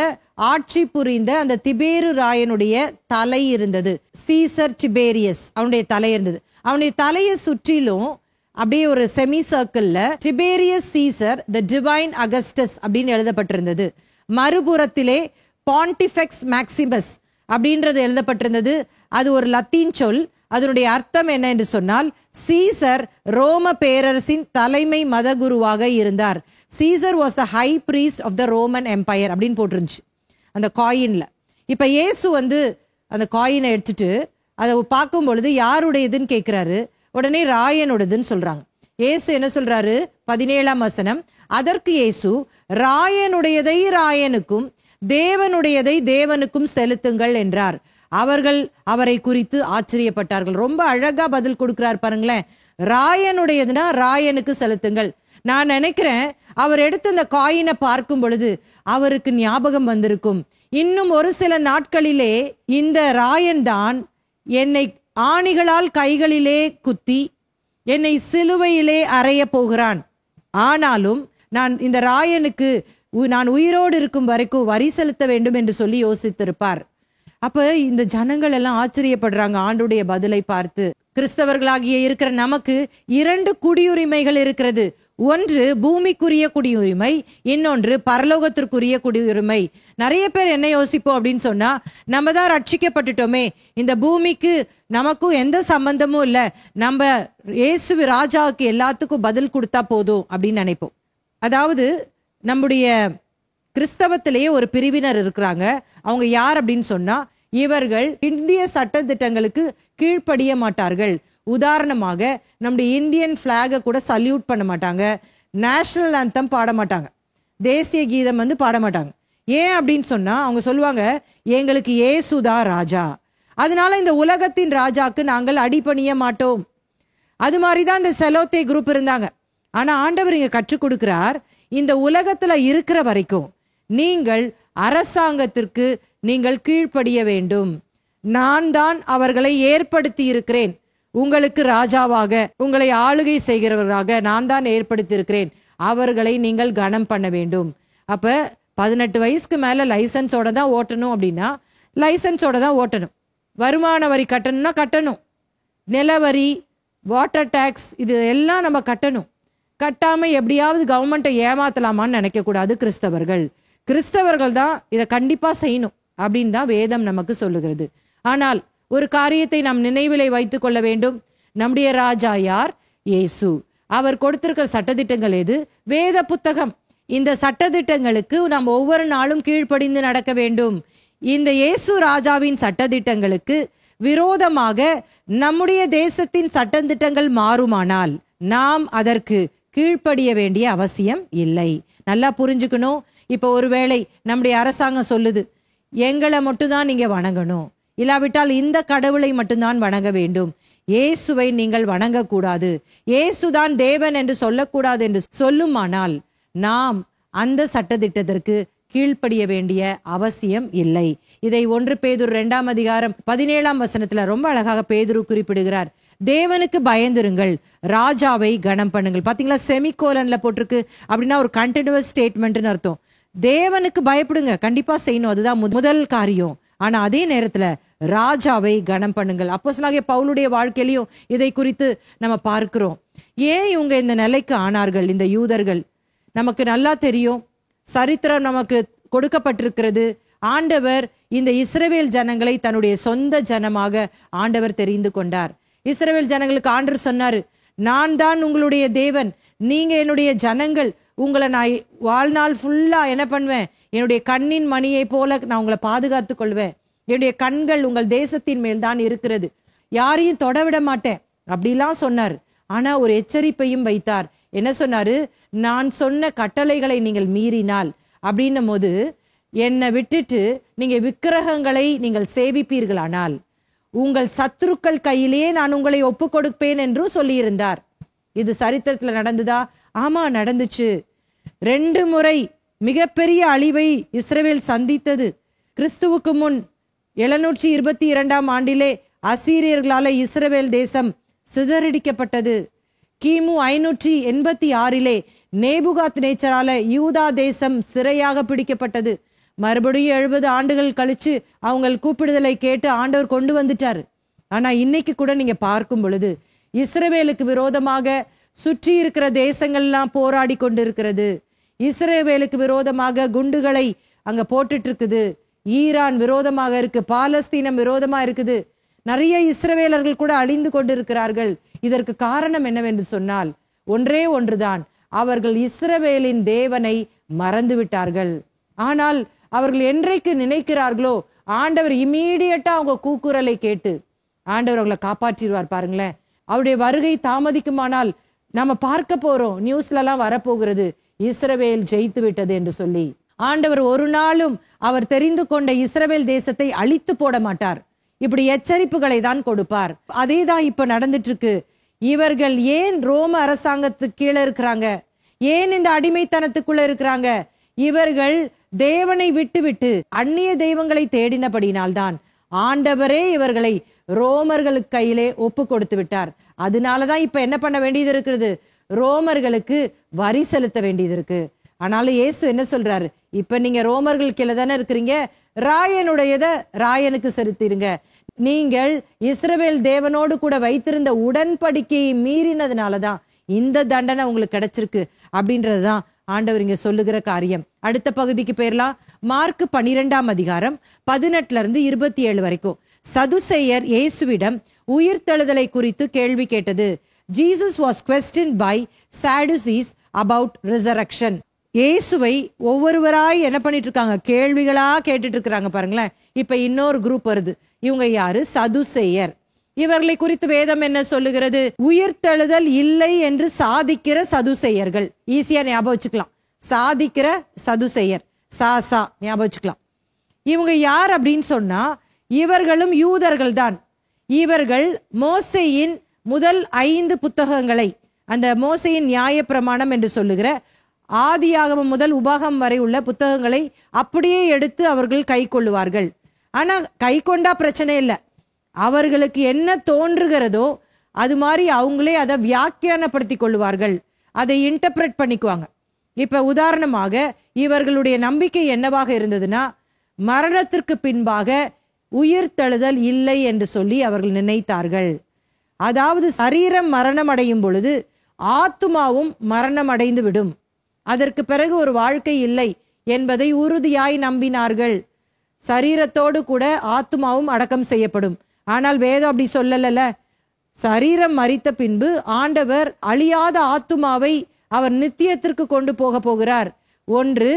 ஆட்சி புரிந்த அந்த திபேரு ராயனுடைய தலை இருந்தது. சீசர் டிபேரியஸ் அவனுடைய தலை இருந்தது. அவனுடைய தலையை சுற்றிலும் அப்படியே ஒரு செமி சர்க்கிள்ல Tiberius Caesar the divine Augustus அப்படின்னு எழுதப்பட்டிருந்தது. மறுபுறத்திலே பாண்டிஃபெக்ஸ் மேக்சிமஸ் அப்படின்றது எழுதப்பட்டிருந்தது. அது ஒரு லத்தீன் சொல். அதனுடைய அர்த்தம் என்ன என்று சொன்னால், சீசர் ரோம பேரரசின் தலைமை மத குருவாக இருந்தார். Caesar was the high priest of the Roman empire அப்படின்னு போட்டிருந்துச்சு அந்த காயின்ல. இப்ப இயேசு அந்த காயினை எடுத்துட்டு அதை பார்க்கும் பொழுது யாருடையதுன்னு கேட்கிறாரு. உடனே ராயனுடையதுன்னு சொல்றாங்க. இயேசு என்ன சொல்றாரு? 17ஆம் வசனம், அதற்கு இயேசு, ராயனுடையதை ராயனுக்கும் தேவனுடையதை தேவனுக்கும் செலுத்துங்கள் என்றார். அவர்கள் அவரை குறித்து ஆச்சரியப்பட்டார்கள். ரொம்ப அழகா பதில் கொடுக்கிறார் பாருங்களேன். ராயனுடையதுன்னா ராயனுக்கு செலுத்துங்கள். நான் நினைக்கிறேன் அவர் எடுத்து அந்த காயினை பார்க்கும் பொழுது அவருக்கு ஞாபகம் வந்திருக்கும், இன்னும் ஒரு சில நாட்களிலே இந்த ராயன் தான் என்னை ஆணிகளால் கைகளிலே குத்தி என்னை சிலுவையிலே அறைய போகிறான். ஆனாலும் நான் இந்த ராயனுக்கு நான் உயிரோடு இருக்கும் வரைக்கும் வரி செலுத்த வேண்டும் என்று சொல்லி யோசித்திருப்பார். அப்ப இந்த ஜனங்கள் எல்லாம் ஆச்சரியப்படுறாங்க ஆண்டுடைய பதிலை பார்த்து. கிறிஸ்தவர்களாகிய இருக்கிற நமக்கு 2 குடியுரிமைகள் இருக்கிறது. ஒன்று பூமிக்குரிய குடியுரிமை, இன்னொன்று பரலோகத்திற்குரிய குடியுரிமை. நிறைய பேர் என்ன யோசிப்போம் அப்படின்னு சொன்னா, நம்ம தான் ரட்சிக்கப்பட்டுட்டோமே, இந்த பூமிக்கு நமக்கும் எந்த சம்பந்தமும் இல்லை, நம்ம இயேசு ராஜாவுக்கு எல்லாத்துக்கும் பதில் கொடுத்தா போதும் அப்படின்னு நினைப்போம். அதாவது நம்முடைய கிறிஸ்தவத்திலேயே ஒரு பிரிவினர் இருக்கிறாங்க. அவங்க யார் அப்படின்னு சொன்னா, இவர்கள் இந்திய சட்ட திட்டங்களுக்கு கீழ்ப்படிய மாட்டார்கள். உதாரணமாக நம்முடைய இந்தியன் பிளாக கூட சல்யூட் பண்ண மாட்டாங்க, நேஷனல் ஆந்தம் பாட மாட்டாங்க, தேசிய கீதம் பாட மாட்டாங்க. ஏன் அப்படின்னு சொன்னா, அவங்க சொல்லுவாங்க எங்களுக்கு இயேசுதான் ராஜா, அதனால இந்த உலகத்தின் ராஜாக்கு நாங்கள் அடிபணிய மாட்டோம். அது மாதிரிதான் இந்த செலோத்தே குரூப் இருந்தாங்க. ஆனா ஆண்டவர் இங்க கற்றுக் கொடுக்கிறார், இந்த உலகத்துல இருக்கிற வரைக்கும் நீங்கள் அரசாங்கத்திற்கு நீங்கள் கீழ்ப்படிய வேண்டும். நான் தான் அவர்களை ஏற்படுத்தி இருக்கிறேன், உங்களுக்கு ராஜாவாக, உங்களை ஆளுகை செய்கிறவராக நான் தான் ஏற்படுத்தி இருக்கிறேன். அவர்களை நீங்கள் கனம் பண்ண வேண்டும். அப்ப 18 வயசுக்கு மேல லைசன்ஸோட தான் ஓட்டணும் அப்படின்னா லைசன்ஸோட தான் ஓட்டணும். வருமான வரி கட்டணும்னா கட்டணும், நிலவரி, வாட்டர் டேக்ஸ் இது எல்லாம் நம்ம கட்டணும். கட்டாம எப்படியாவது கவர்மெண்ட்டை ஏமாத்தலாமான்னு நினைக்க கூடாது. கிறிஸ்தவர்கள் தான் இதை கண்டிப்பா செய்யணும் அப்படின்னு தான் வேதம் நமக்கு சொல்லுகிறது. ஆனால் ஒரு காரியத்தை நாம் நினைவிலை வைத்துக் கொள்ள வேண்டும். நம்முடைய ராஜா யார்? இயேசு. அவர் கொடுத்திருக்கிற சட்டதிட்டங்கள் எது? வேத புத்தகம். இந்த சட்டதிட்டங்களுக்கு நாம் ஒவ்வொரு நாளும் கீழ்ப்படிந்து நடக்க வேண்டும். இந்த இயேசு ராஜாவின் சட்டதிட்டங்களுக்கு விரோதமாக நம்முடைய தேசத்தின் சட்டதிட்டங்கள் மாறுமானால் நாம் அதற்கு கீழ்ப்படிய வேண்டிய அவசியம் இல்லை. நல்லா புரிஞ்சுக்கணும். இப்போ ஒருவேளை நம்முடைய அரசாங்கம் சொல்லுது எங்களை மட்டும்தான் நீங்க வணங்கணும், இல்லாவிட்டால் இந்த கடவுளை மட்டும்தான் வணங்க வேண்டும், இயேசுவை நீங்கள் வணங்கக்கூடாது, இயேசுதான் தேவன் என்று சொல்லக்கூடாது என்று சொல்லுமானால் நாம் அந்த சட்டத்திட்டத்திற்கு கீழ்ப்படிய வேண்டிய அவசியம் இல்லை. இதை 1 பேதுரு 2ஆம் அதிகாரம் 17ஆம் வசனத்துல ரொம்ப அழகாக பேதுரு குறிப்பிடுகிறார். தேவனுக்கு பயந்திருங்கள், ராஜாவை கனம் பண்ணுங்கள். பாத்தீங்களா, செமிகோலன்ல போட்டிருக்கு. அப்படின்னா ஒரு கண்டினியூஸ் ஸ்டேட்மெண்ட்னு அர்த்தம். தேவனுக்கு பயப்படுங்க, கண்டிப்பா செய்யணும், அதுதான் முதல் காரியம். ஆனா அதே நேரத்துல ராஜாவை கனம் பண்ணுங்கள். அப்போஸ்தலனாகிய பவுலுடைய வாழ்க்கையிலையும் இதை குறித்து நம்ம பார்க்கிறோம். ஏன் இவங்க இந்த நிலைக்கு ஆனார்கள்? இந்த யூதர்கள் நமக்கு நல்லா தெரியும், சரித்திரம் நமக்கு கொடுக்கப்பட்டிருக்கிறது. ஆண்டவர் இந்த இஸ்ரவேல் ஜனங்களை தன்னுடைய சொந்த ஜனமாக ஆண்டவர் தெரிந்து கொண்டார். இஸ்ரவேல் ஜனங்களுக்கு ஆண்டவர் சொன்னாரு, நான் தான் உங்களுடைய தேவன், நீங்க என்னுடைய ஜனங்கள், உங்களை நான் வாழ்நாள் ஃபுல்லா என்ன பண்ணுவேன், என்னுடைய கண்ணின் மணியை போல நான் உங்களை பாதுகாத்து கொள்வேன், என்னுடைய கண்கள் உங்கள் தேசத்தின் மேல் தான் இருக்கிறது, யாரையும் தொடவிட மாட்டேன் அப்படிலாம் சொன்னார். ஆனா ஒரு எச்சரிப்பையும் வைத்தார். என்ன சொன்னாரு? நான் சொன்ன கட்டளைகளை நீங்கள் மீறினால் அப்படின்னும் போது, என்னை விட்டுட்டு நீங்க விக்கிரகங்களை நீங்கள் சேவிப்பீர்களானால் உங்கள் சத்துருக்கள் கையிலேயே நான் உங்களை ஒப்பு கொடுப்பேன் என்றும் சொல்லியிருந்தார். இது சரித்திரத்துல நடந்ததா? ஆமா, நடந்துச்சு. 2 முறை மிகப்பெரிய அழிவை இஸ்ரவேல் சந்தித்தது. கிறிஸ்துவுக்கு முன் 722ஆம் ஆண்டிலே அசீரியர்களால இஸ்ரவேல் தேசம் சிதறடிக்கப்பட்டது. கிமு 586 நேபுகாத் நேச்சரால யூதா தேசம் சிறையாக பிடிக்கப்பட்டது. மறுபடியும் 70 ஆண்டுகள் கழிச்சு அவங்க கூப்பிடுதலை கேட்டு ஆண்டவர் கொண்டு வந்துட்டாரு. ஆனா இன்னைக்கு கூட நீங்க பார்க்கும் பொழுது இஸ்ரவேலுக்கு விரோதமாக சுற்றி இருக்கிற தேசங்கள்லாம் போராடி கொண்டு இருக்கிறது. இஸ்ரவேலுக்கு விரோதமாக குண்டுகளை அங்க போட்டுட்டு இருக்குது. ஈரான் விரோதமாக இருக்கு, பாலஸ்தீனம் விரோதமா இருக்குது. நிறைய இஸ்ரவேலர்கள் கூட அழிந்து கொண்டிருக்கிறார்கள். இதற்கு காரணம் என்னவென்று சொன்னால் ஒன்றே ஒன்றுதான், அவர்கள் இஸ்ரவேலின் தேவனை மறந்து விட்டார்கள். ஆனால் அவர்கள் என்றைக்கு நினைக்கிறார்களோ ஆண்டவர் இம்மீடியட்டா அவங்க கூக்குரலை கேட்டு ஆண்டவர் அவங்களை காப்பாற்றிடுவார். பாருங்களேன், அவருடைய வருகை தாமதிக்குமானால் நம்ம பார்க்க போறோம், நியூஸ்ல எல்லாம் வரப்போகிறது, இஸ்ரவேல் ஜெயித்து விட்டது என்று சொல்லி. ஆண்டவர் ஒரு நாளும் அவர் தெரிந்து கொண்ட இஸ்ரவேல் தேசத்தை அழித்து போட மாட்டார். இப்படி எச்சரிப்புகளை தான் கொடுப்பார். அதே தான் இப்ப நடந்துட்டு இருக்கு. இவர்கள் ஏன் ரோம அரசாங்கத்துக்கு கீழே இருக்கிறாங்க? ஏன் இந்த அடிமைத்தனத்துக்குள்ள இருக்கிறாங்க? இவர்கள் தேவனை விட்டு விட்டு அந்நிய தெய்வங்களை தேடினபடினால்தான் ஆண்டவரே இவர்களை ரோமர்களுக்கு கையிலே ஒப்பு கொடுத்து விட்டார். அதனாலதான் இப்ப என்ன பண்ண வேண்டியது இருக்கிறது? ரோமர்களுக்கு வரி செலுத்த வேண்டியது இருக்கு. ஆனாலும் இயேசு என்ன சொல்றாரு? இப்ப நீங்க ரோமர்கள் கீழே தானே இருக்கிறீங்க, ராயனுடையத ராயனுக்கு செலுத்திருங்க. நீங்கள் இஸ்ரவேல் தேவனோடு கூட வைத்திருந்த உடன்படிக்கையை மீறினதுனாலதான் இந்த தண்டனை உங்களுக்கு கிடைச்சிருக்கு அப்படின்றதுதான் ஆண்டவர் இங்க சொல்லுகிற காரியம். அடுத்த பகுதிக்கு போயிடலாம். மார்க் 12ஆம் அதிகாரம் 18-27 வரைக்கும். சதுசேயர் இயேசுவிடம் உயிர்த்தெழுதலை குறித்து கேள்வி கேட்டது. Jesus was questioned by Sadducees about resurrection. இயேசுவை ஒவ்வொருவராய் என்ன பண்ணிட்டு இருக்காங்க? கேள்விகளா கேட்டுட்டு இருக்கிறாங்க. பாருங்களேன், இப்ப இன்னொரு குரூப் வருது. இவங்க யாரு? சதுசேயர். இவர்களை குறித்து வேதம் என்ன சொல்லுகிறது? உயிர்த்தெழுதல் இல்லை என்று சாதிக்கிற சதுசேயர்கள். ஈஸியா ஞாபகம் வச்சுக்கலாம். சாதிக்கிற சதுசேயர், சாசா ஞாபகம் வச்சுக்கலாம். இவங்க யார் அப்படின்னு சொன்னா, இவர்களும் யூதர்கள் தான். இவர்கள் மோசேயின் முதல் 5 புத்தகங்களை, அந்த மோசேயின் நியாயப்பிரமாணம் என்று சொல்லுகிற ஆதியாகமம் முதல் உபாகம் வரை உள்ள புத்தகங்களை அப்படியே எடுத்து அவர்கள் கை கொள்ளுவார்கள். ஆனா கை கொண்டா பிரச்சனை இல்லை, அவர்களுக்கு என்ன தோன்றுகிறதோ அது மாதிரி அவங்களே அதை வியாக்கியானப்படுத்தி கொள்ளுவார்கள், அதை இன்டர்பிரட் பண்ணிக்குவாங்க. இப்ப உதாரணமாக இவர்களுடைய நம்பிக்கை என்னவாக இருந்ததுன்னா, மரணத்திற்கு பின்பாக உயிர்த்தெழுதல் இல்லை என்று சொல்லி அவர்கள் நினைத்தார்கள். அதாவது சரீரம் மரணம் அடையும் பொழுது ஆத்துமாவும் மரணம் அடைந்து விடும், அதற்கு பிறகு ஒரு வாழ்க்கை இல்லை என்பதை உறுதியாய் நம்பினார்கள். சரீரத்தோடு கூட ஆத்துமாவும் அடக்கம் செய்யப்படும். ஆனால் வேதம் அப்படி சொல்லல. சரீரம் மரித்த பின்பு ஆண்டவர் அழியாத ஆத்துமாவை அவர் நித்தியத்திற்கு கொண்டு போகிறார். ஒன்று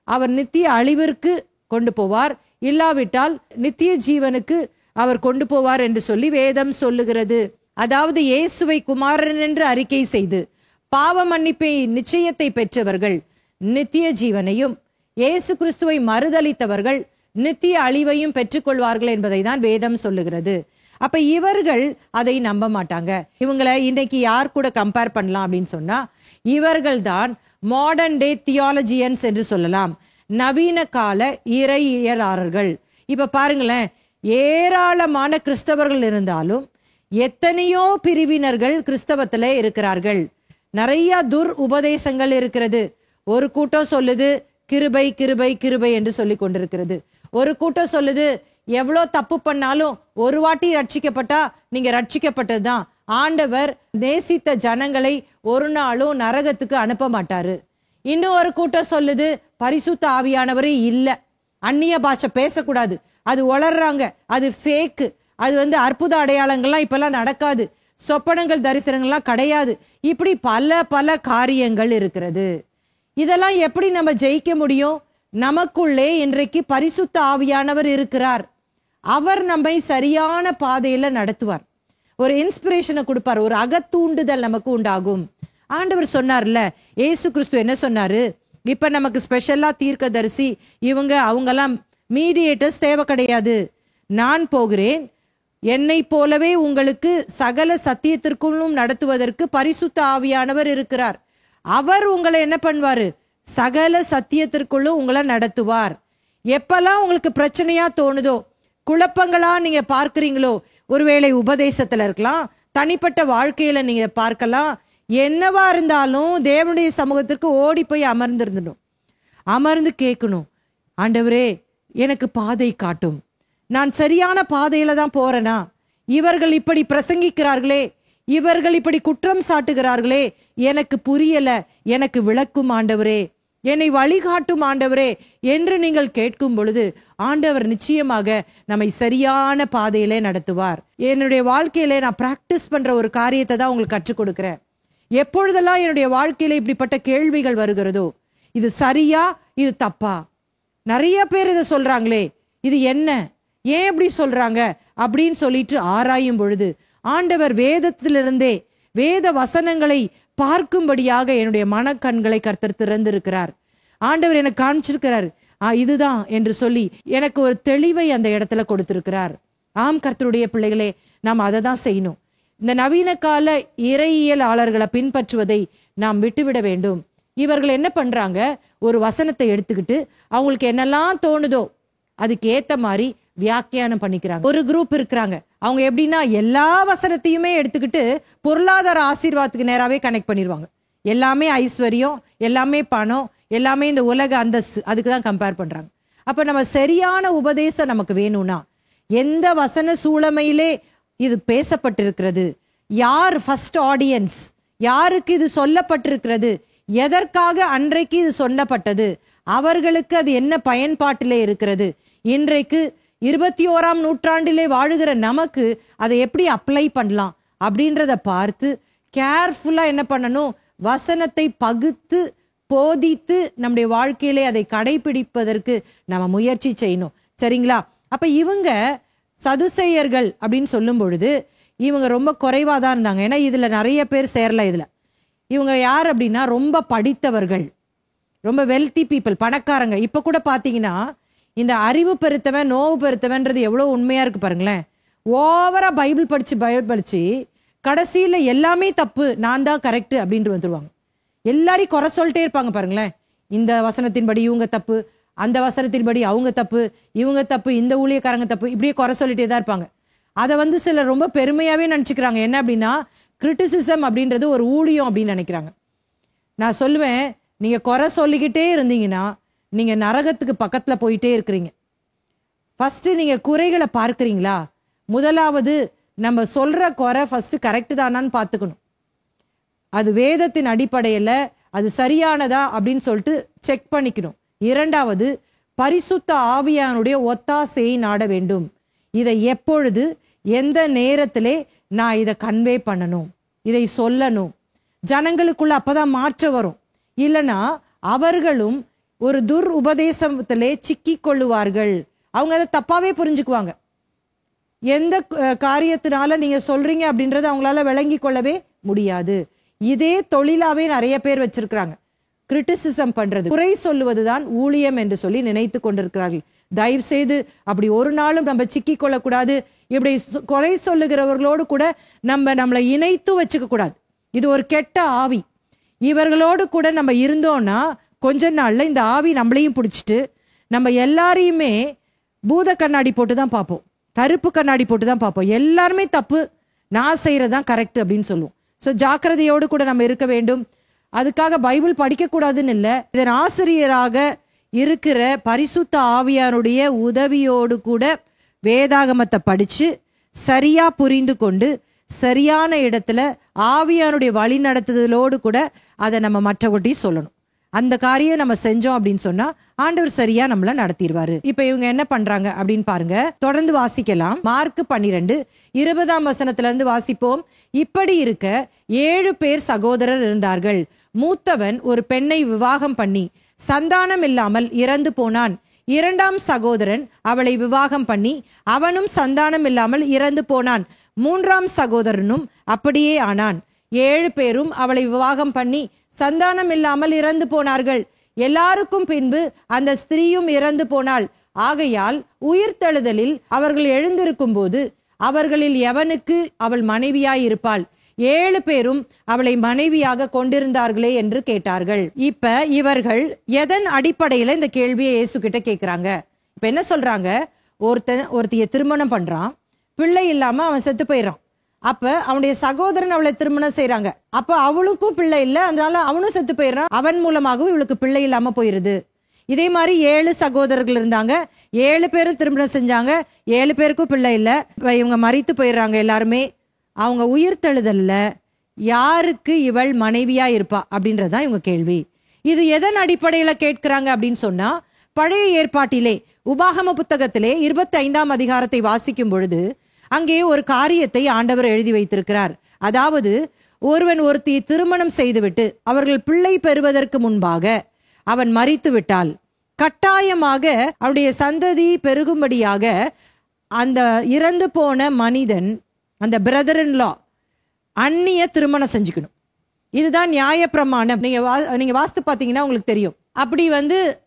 அவர் நித்திய அழிவிற்கு கொண்டு போவார், இல்லாவிட்டால் நித்திய ஜீவனுக்கு அவர் கொண்டு போவார் என்று சொல்லி வேதம் சொல்லுகிறது. அதாவது இயேசுவை குமாரன் என்று அறிக்கை செய்து பாவ மன்னிப்பை நிச்சயத்தை பெற்றவர்கள் நித்திய ஜீவனையும், இயேசு கிறிஸ்துவை மறுதலித்தவர்கள் நித்திய அழிவையும் பெற்றுக்கொள்வார்கள் என்பதை தான் வேதம் சொல்லுகிறது. அப்ப இவர்கள் அதை நம்ப மாட்டாங்க. இவங்களை இன்னைக்கு யார் கூட கம்பேர் பண்ணலாம் அப்படின்னு சொன்னா, இவர்கள் தான் மாடர்ன் டே தியாலஜியன்ஸ் என்று சொல்லலாம், நவீன கால இறையியலாளர்கள். இப்ப பாருங்களேன், ஏராளமான கிறிஸ்தவர்கள் இருந்தாலும் எத்தனையோ பிரிவினர்கள் கிறிஸ்தவத்துல இருக்கிறார்கள். நிறைய துர் உபதேசங்கள் இருக்கிறது. ஒரு கூட்டம் சொல்லுது கிருபை கிருபை கிருபை என்று சொல்லி கொண்டிருக்கிறது. ஒரு கூட்டம் சொல்லுது எவ்வளோ தப்பு பண்ணாலும் ஒரு வாட்டி ரட்சிக்கப்பட்டா நீங்க ரட்சிக்கப்பட்டதுதான், ஆண்டவர் நேசித்த ஜனங்களை ஒரு நாளும் நரகத்துக்கு அனுப்ப மாட்டாரு. இன்னும் ஒரு கூட்டம் சொல்லுது பரிசுத்த ஆவியானவரே இல்லை, அந்நிய பாஷை பேசக்கூடாது, அது வளர்றாங்க, அது ஃபேக்கு, அது அற்புத அடையாளங்கள்லாம் இப்பெல்லாம் நடக்காது, சொப்பனங்கள் தரிசனங்கள்லாம் கிடையாது. இப்படி பல பல காரியங்கள் இருக்கிறது. இதெல்லாம் எப்படி நம்ம ஜெயிக்க முடியும்? நமக்குள்ளே இன்றைக்கு பரிசுத்த ஆவியானவர் இருக்கிறார். அவர் நம்மை சரியான பாதையில நடத்துவார், ஒரு இன்ஸ்பிரேஷனை கொடுப்பார், ஒரு அகத்தூண்டுதல் நமக்கு உண்டாகும். ஆண்டவர் சொன்னார்ல, ஏசு கிறிஸ்து என்ன சொன்னாரு? இப்ப நமக்கு ஸ்பெஷலா தீர்க்கதரிசி அவங்கெல்லாம் மீடியேட்டர்ஸ் தேவை கிடையாது. நான் போகிறேன், என்னை போலவே உங்களுக்கு சகல சத்தியத்திற்குள்ளும் நடத்துவதற்கு பரிசுத்த ஆவியானவர் இருக்கிறார். அவர் உங்களை என்ன பண்ணுவாரு? சகல சத்தியத்திற்குள்ளும் உங்களை நடத்துவார். எப்பெல்லாம் உங்களுக்கு பிரச்சனையா தோணுதோ, குழப்பங்களா நீங்க பார்க்கிறீங்களோ, ஒருவேளை உபதேசத்துல இருக்கலாம், தனிப்பட்ட வாழ்க்கையில நீங்க பார்க்கலாம், என்னவா இருந்தாலும் தேவனுடைய சமூகத்திற்கு ஓடி போய் அமர்ந்திருந்தணும், அமர்ந்து கேட்கணும், ஆண்டவரே எனக்கு பாதை காட்டும், நான் சரியான பாதையில தான் போறேனா? இவர்கள் இப்படி பிரசங்கிக்கிறார்களே, இவர்கள் இப்படி குற்றம் சாட்டுகிறார்களே, எனக்கு புரியல, எனக்கு விளக்கும் ஆண்டவரே, என்னை வழிகாட்டும் ஆண்டவரே என்று நீங்கள் கேட்கும் பொழுது ஆண்டவர் நிச்சயமாக நம்மை சரியான பாதையிலே நடத்துவார். என்னுடைய வாழ்க்கையில நான் பிராக்டிஸ் பண்ற ஒரு காரியத்தை தான் உங்களுக்கு கற்றுக் கொடுக்கிறேன். எப்பொழுதெல்லாம் என்னுடைய வாழ்க்கையில இப்படிப்பட்ட கேள்விகள் வருகிறதோ, இது சரியா இது தப்பா, நிறைய பேர் இதை சொல்றாங்களே, இது என்ன, ஏன் இப்படி சொல்றாங்க அப்படின்னு சொல்லிட்டு ஆராயும் பொழுது ஆண்டவர் வேதத்திலிருந்தே வேத வசனங்களை பார்க்கும்படியாக என்னுடைய மனக்கண்களை கர்த்தர் திறந்திருக்கிறார். ஆண்டவர் எனக்கு காமிச்சிருக்கிறார், இதுதான் என்று சொல்லி எனக்கு ஒரு தெளிவை அந்த இடத்துல கொடுத்திருக்கிறார். ஆம் கர்த்தருடைய பிள்ளைகளே, நாம் அதை தான் செய்யணும். இந்த நவீன கால இறையியலாளர்களை பின்பற்றுவதை நாம் விட்டுவிட வேண்டும். இவர்கள் என்ன பண்றாங்க? ஒரு வசனத்தை எடுத்துக்கிட்டு அவங்களுக்கு என்னெல்லாம் தோணுதோ அதுக்கு ஏத்த மாதிரி வியாக்கியானம் பண்ணிக்கிறாங்க. ஒரு குரூப் இருக்கிறாங்க, அவங்க எப்படின்னா எல்லா வசனத்தையுமே எடுத்துக்கிட்டு பொருளாதார ஆசீர்வாதத்துக்கு நேராவே கனெக்ட் பண்ணிடுவாங்க. எல்லாமே ஐஸ்வர்யம், எல்லாமே பணம், எல்லாமே இந்த உலக அந்தஸ்து, அதுக்கு தான் கம்பேர் பண்றாங்க. அப்ப நம்ம சரியான உபதேசம் நமக்கு வேணும்னா எந்த வசன சூழமையிலே இது பேசப்பட்டிருக்கிறது, யார் ஃபர்ஸ்ட் ஆடியன்ஸ், யாருக்கு இது சொல்லப்பட்டிருக்கிறது, எதற்காக அன்றைக்கு இது சொல்லப்பட்டது, அவர்களுக்கு அது என்ன பயன்பாட்டிலே இருக்கிறது, இன்றைக்கு 21ஆம் நூற்றாண்டிலே வாழுகிற நமக்கு அதை எப்படி அப்ளை பண்ணலாம் அப்படின்றத பார்த்து கேர்ஃபுல்லா என்ன பண்ணணும், வசனத்தை பகுத்து போதித்து நம்முடைய வாழ்க்கையிலே அதை கடைபிடிப்பதற்கு நம்ம முயற்சி செய்யணும். சரிங்களா? அப்ப இவங்க சதுசேயர்கள் அப்படின்னு சொல்லும் பொழுது இவங்க ரொம்ப குறைவா தான் இருந்தாங்க. ஏன்னா இதுல நிறைய பேர் சேரல. இதுல இவங்க யார் அப்படின்னா ரொம்ப படித்தவர்கள், ரொம்ப வெல்தி பீப்புள், பணக்காரங்க. இப்ப கூட பாத்தீங்கன்னா இந்த அறிவு பெருத்தவன் நோவு பெருத்தவன்றது எவ்வளவு உண்மையா இருக்கு பாருங்களேன். ஓவரா பைபிள் படிச்சு கடைசியில எல்லாமே தப்பு, நான் தான் கரெக்ட் அப்படின்ட்டு வந்துருவாங்க. எல்லாரையும் குறை சொல்லிட்டே இருப்பாங்க பாருங்களேன். இந்த வசனத்தின்படி இவங்க தப்பு, அந்த வசனத்தின்படி அவங்க தப்பு, இவங்க தப்பு, இந்த ஊழியக்காரங்க தப்பு, இப்படியே குறை சொல்லிட்டே தான் இருப்பாங்க. அதை சிலர் ரொம்ப பெருமையாவே நினைச்சுக்கிறாங்க. என்ன அப்படின்னா கிரிட்டிசிசம் அப்படின்றது ஒரு ஊழியம் அப்படின்னு நினைக்கிறாங்க. நான் சொல்லுவேன், நீங்க குறை சொல்லிக்கிட்டே இருந்தீங்கன்னா நீங்க நரகத்துக்கு பக்கத்துல போயிட்டே இருக்கிறீங்க. ஃபர்ஸ்ட் நீங்க குறைகளை பார்க்கிறீங்களா? முதலாவது நம்ம சொல்ற குறை ஃபர்ஸ்ட் கரெக்ட் தானான்னு பார்த்துக்கணும். அது வேதத்தின் அடிப்படையில் அது சரியானதா அப்படின்னு சொல்லிட்டு செக் பண்ணிக்கணும். இரண்டாவது, பரிசுத்த ஆவியானுடைய ஒத்தாசையை நாட வேண்டும். இதை எப்பொழுது எந்த நேரத்திலே நான் இதை கன்வே பண்ணணும், இதை சொல்லணும், ஜனங்களுக்குள்ள அப்பதான் மாற்றம் வரும். இல்லைன்னா அவர்களும் ஒரு துர் உபதேசத்திலே சிக்கி கொள்ளுவார்கள். அவங்க அதை தப்பாவே புரிஞ்சுக்குவாங்க. எந்த காரியத்தினால நீங்க சொல்றீங்க அப்படின்றத அவங்களால விளங்கி கொள்ளவே முடியாது. இதே தொழிலாவே நிறைய பேர் வச்சிருக்கிறாங்க. கிரிட்டிசிசம் பண்றது, குறை சொல்லுவதுதான் ஊழியம் என்று சொல்லி நினைத்து கொண்டிருக்கிறார்கள். தயவு செய்து அப்படி ஒரு நாளும் நம்ம சிக்கி கொள்ளக்கூடாது. இப்படி குறை சொல்லுகிறவர்களோடு கூட நம்மளை இணைத்து வச்சுக்க கூடாது. இது ஒரு கெட்ட ஆவி. இவர்களோடு கூட நம்ம இருந்தோம்னா கொஞ்ச நாள்ல இந்த ஆவி நம்மளையும் பிடிச்சிட்டு நம்ம எல்லாரையுமே பூத கண்ணாடி போட்டு தான் பார்ப்போம், கருப்பு கண்ணாடி போட்டு தான் பார்ப்போம். எல்லாருமே தப்பு, நான் செய்யறதுதான் கரெக்ட் அப்படின்னு சொல்லுவோம். ஸோ ஜாக்கிரதையோடு கூட நம்ம இருக்க வேண்டும். அதுக்காக பைபிள் படிக்கக்கூடாதுன்னு இல்லை. இதன் ஆசிரியராக இருக்கிற பரிசுத்த ஆவியானுடைய உதவியோடு கூட வேதாகமத்தை படிச்சு சரியா புரிந்து கொண்டு சரியான இடத்துல ஆவியானுடைய வழி நடத்துதலோடு கூட அதை நம்ம மற்றவர்கிட்டையும் சொல்லணும். அந்த காரியம் நம்ம செஞ்சோம் அப்படின்னு சொன்னா ஆண்டவர் சரியா நம்மள நடத்திடுவாரு. இப்ப இவங்க என்ன பண்றாங்க அப்படின்னு பாருங்க. தொடர்ந்து வாசிக்கலாம். மார்க் 12:20 இருந்து வாசிப்போம். இப்படி இருக்க 7 பேர் சகோதரர் இருந்தார்கள். மூத்தவன் ஒரு பெண்ணை விவாகம் பண்ணி சந்தானம் இல்லாமல் இறந்து போனான். 2ஆம் சகோதரன் அவளை விவாகம் பண்ணி அவனும் சந்தானம் இல்லாமல் இறந்து போனான். 3ஆம் சகோதரனும் அப்படியே ஆனான். 7 பேரும் அவளை விவாகம் பண்ணி சந்தானம் இல்லாமல் இறந்து போனார்கள். எல்லாருக்கும் பின்பு அந்த ஸ்திரீயும் இறந்து போனாள். ஆகையால் உயிர்த்தெழுதலில் அவர்கள் எழுந்திருக்கும் போது அவர்களில் எவனுக்கு அவள் மனைவியாய் இருப்பாள்? 7 பேரும் அவளை மனைவியாக கொண்டிருந்தார்களே என்று கேட்டார்கள். இப்ப இவர்கள் எதன் அடிப்படையில இந்த கேள்வியை இயேசு கிட்ட கேட்கிறாங்க? இப்ப என்ன சொல்றாங்க? ஒருத்திய திருமணம் பண்றான், பிள்ளை இல்லாம அவன் செத்து போயிடறான். அப்ப அவனுடைய சகோதரன் அவளை திருமணம் செய்யறாங்க. அப்ப அவளுக்கும் பிள்ளை இல்லை, அதனால அவனும் செத்து போயிடறான். அவன் மூலமாகவும் இவளுக்கு பிள்ளை இல்லாம போயிருது. இதே மாதிரி 7 சகோதரர்கள் இருந்தாங்க. 7 பேரும் திருமணம் செஞ்சாங்க. 7 பேருக்கும் பிள்ளை இல்லை. இவங்க மரித்து போயிடுறாங்க எல்லாருமே. அவங்க உயிர்த்தெழுதல்ல யாருக்கு இவள் மனைவியா இருப்பா அப்படின்றதுதான் இவங்க கேள்வி. இது எதன் அடிப்படையில கேட்கிறாங்க அப்படின்னு சொன்னா, பழைய ஏற்பாட்டிலே உபாகம புத்தகத்திலே 25ஆம் அதிகாரத்தை வாசிக்கும் பொழுது அங்கே ஒரு காரியத்தை ஆண்டவர் எழுதி வைத்திருக்கிறார். அதாவது ஒருவன் ஒருத்தியை திருமணம் செய்துவிட்டு அவர்கள் பிள்ளை பெறுவதற்கு முன்பாக அவன் மரித்து விட்டால் கட்டாயமாக அவருடைய சந்ததி பெருகும்படியாக அந்த இறந்து போன மனிதன், அந்த பிரதர் இன் லா, அந்நிய திருமணம் செஞ்சுக்கணும். இதுதான் நியாயப்பிரமாணம். நீங்க வாஸ்து பார்த்தீங்கன்னா உங்களுக்கு தெரியும். அப்படி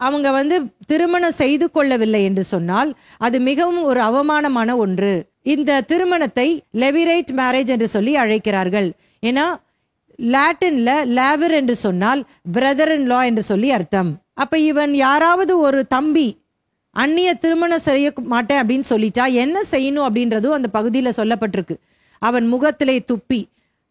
அவங்க திருமணம் செய்து கொள்ளவில்லை என்று சொன்னால் அது மிகவும் ஒரு அவமானமான ஒன்று. இந்த திருமணத்தை லெவிரேட் மேரேஜ் என்று சொல்லி அழைக்கிறார்கள். ஏன்னா லாட்டின்ல லேவர் என்று சொன்னால் பிரதர் இன் லா என்று சொல்லி அர்த்தம். அப்ப இவன் யாராவது ஒரு தம்பி அந்நிய திருமணம் செய்ய மாட்டேன் அப்படின்னு சொல்லிட்டா என்ன செய்யணும் அப்படின்றதும் அந்த பகுதியில் சொல்லப்பட்டிருக்கு. அவன் முகத்திலே துப்பி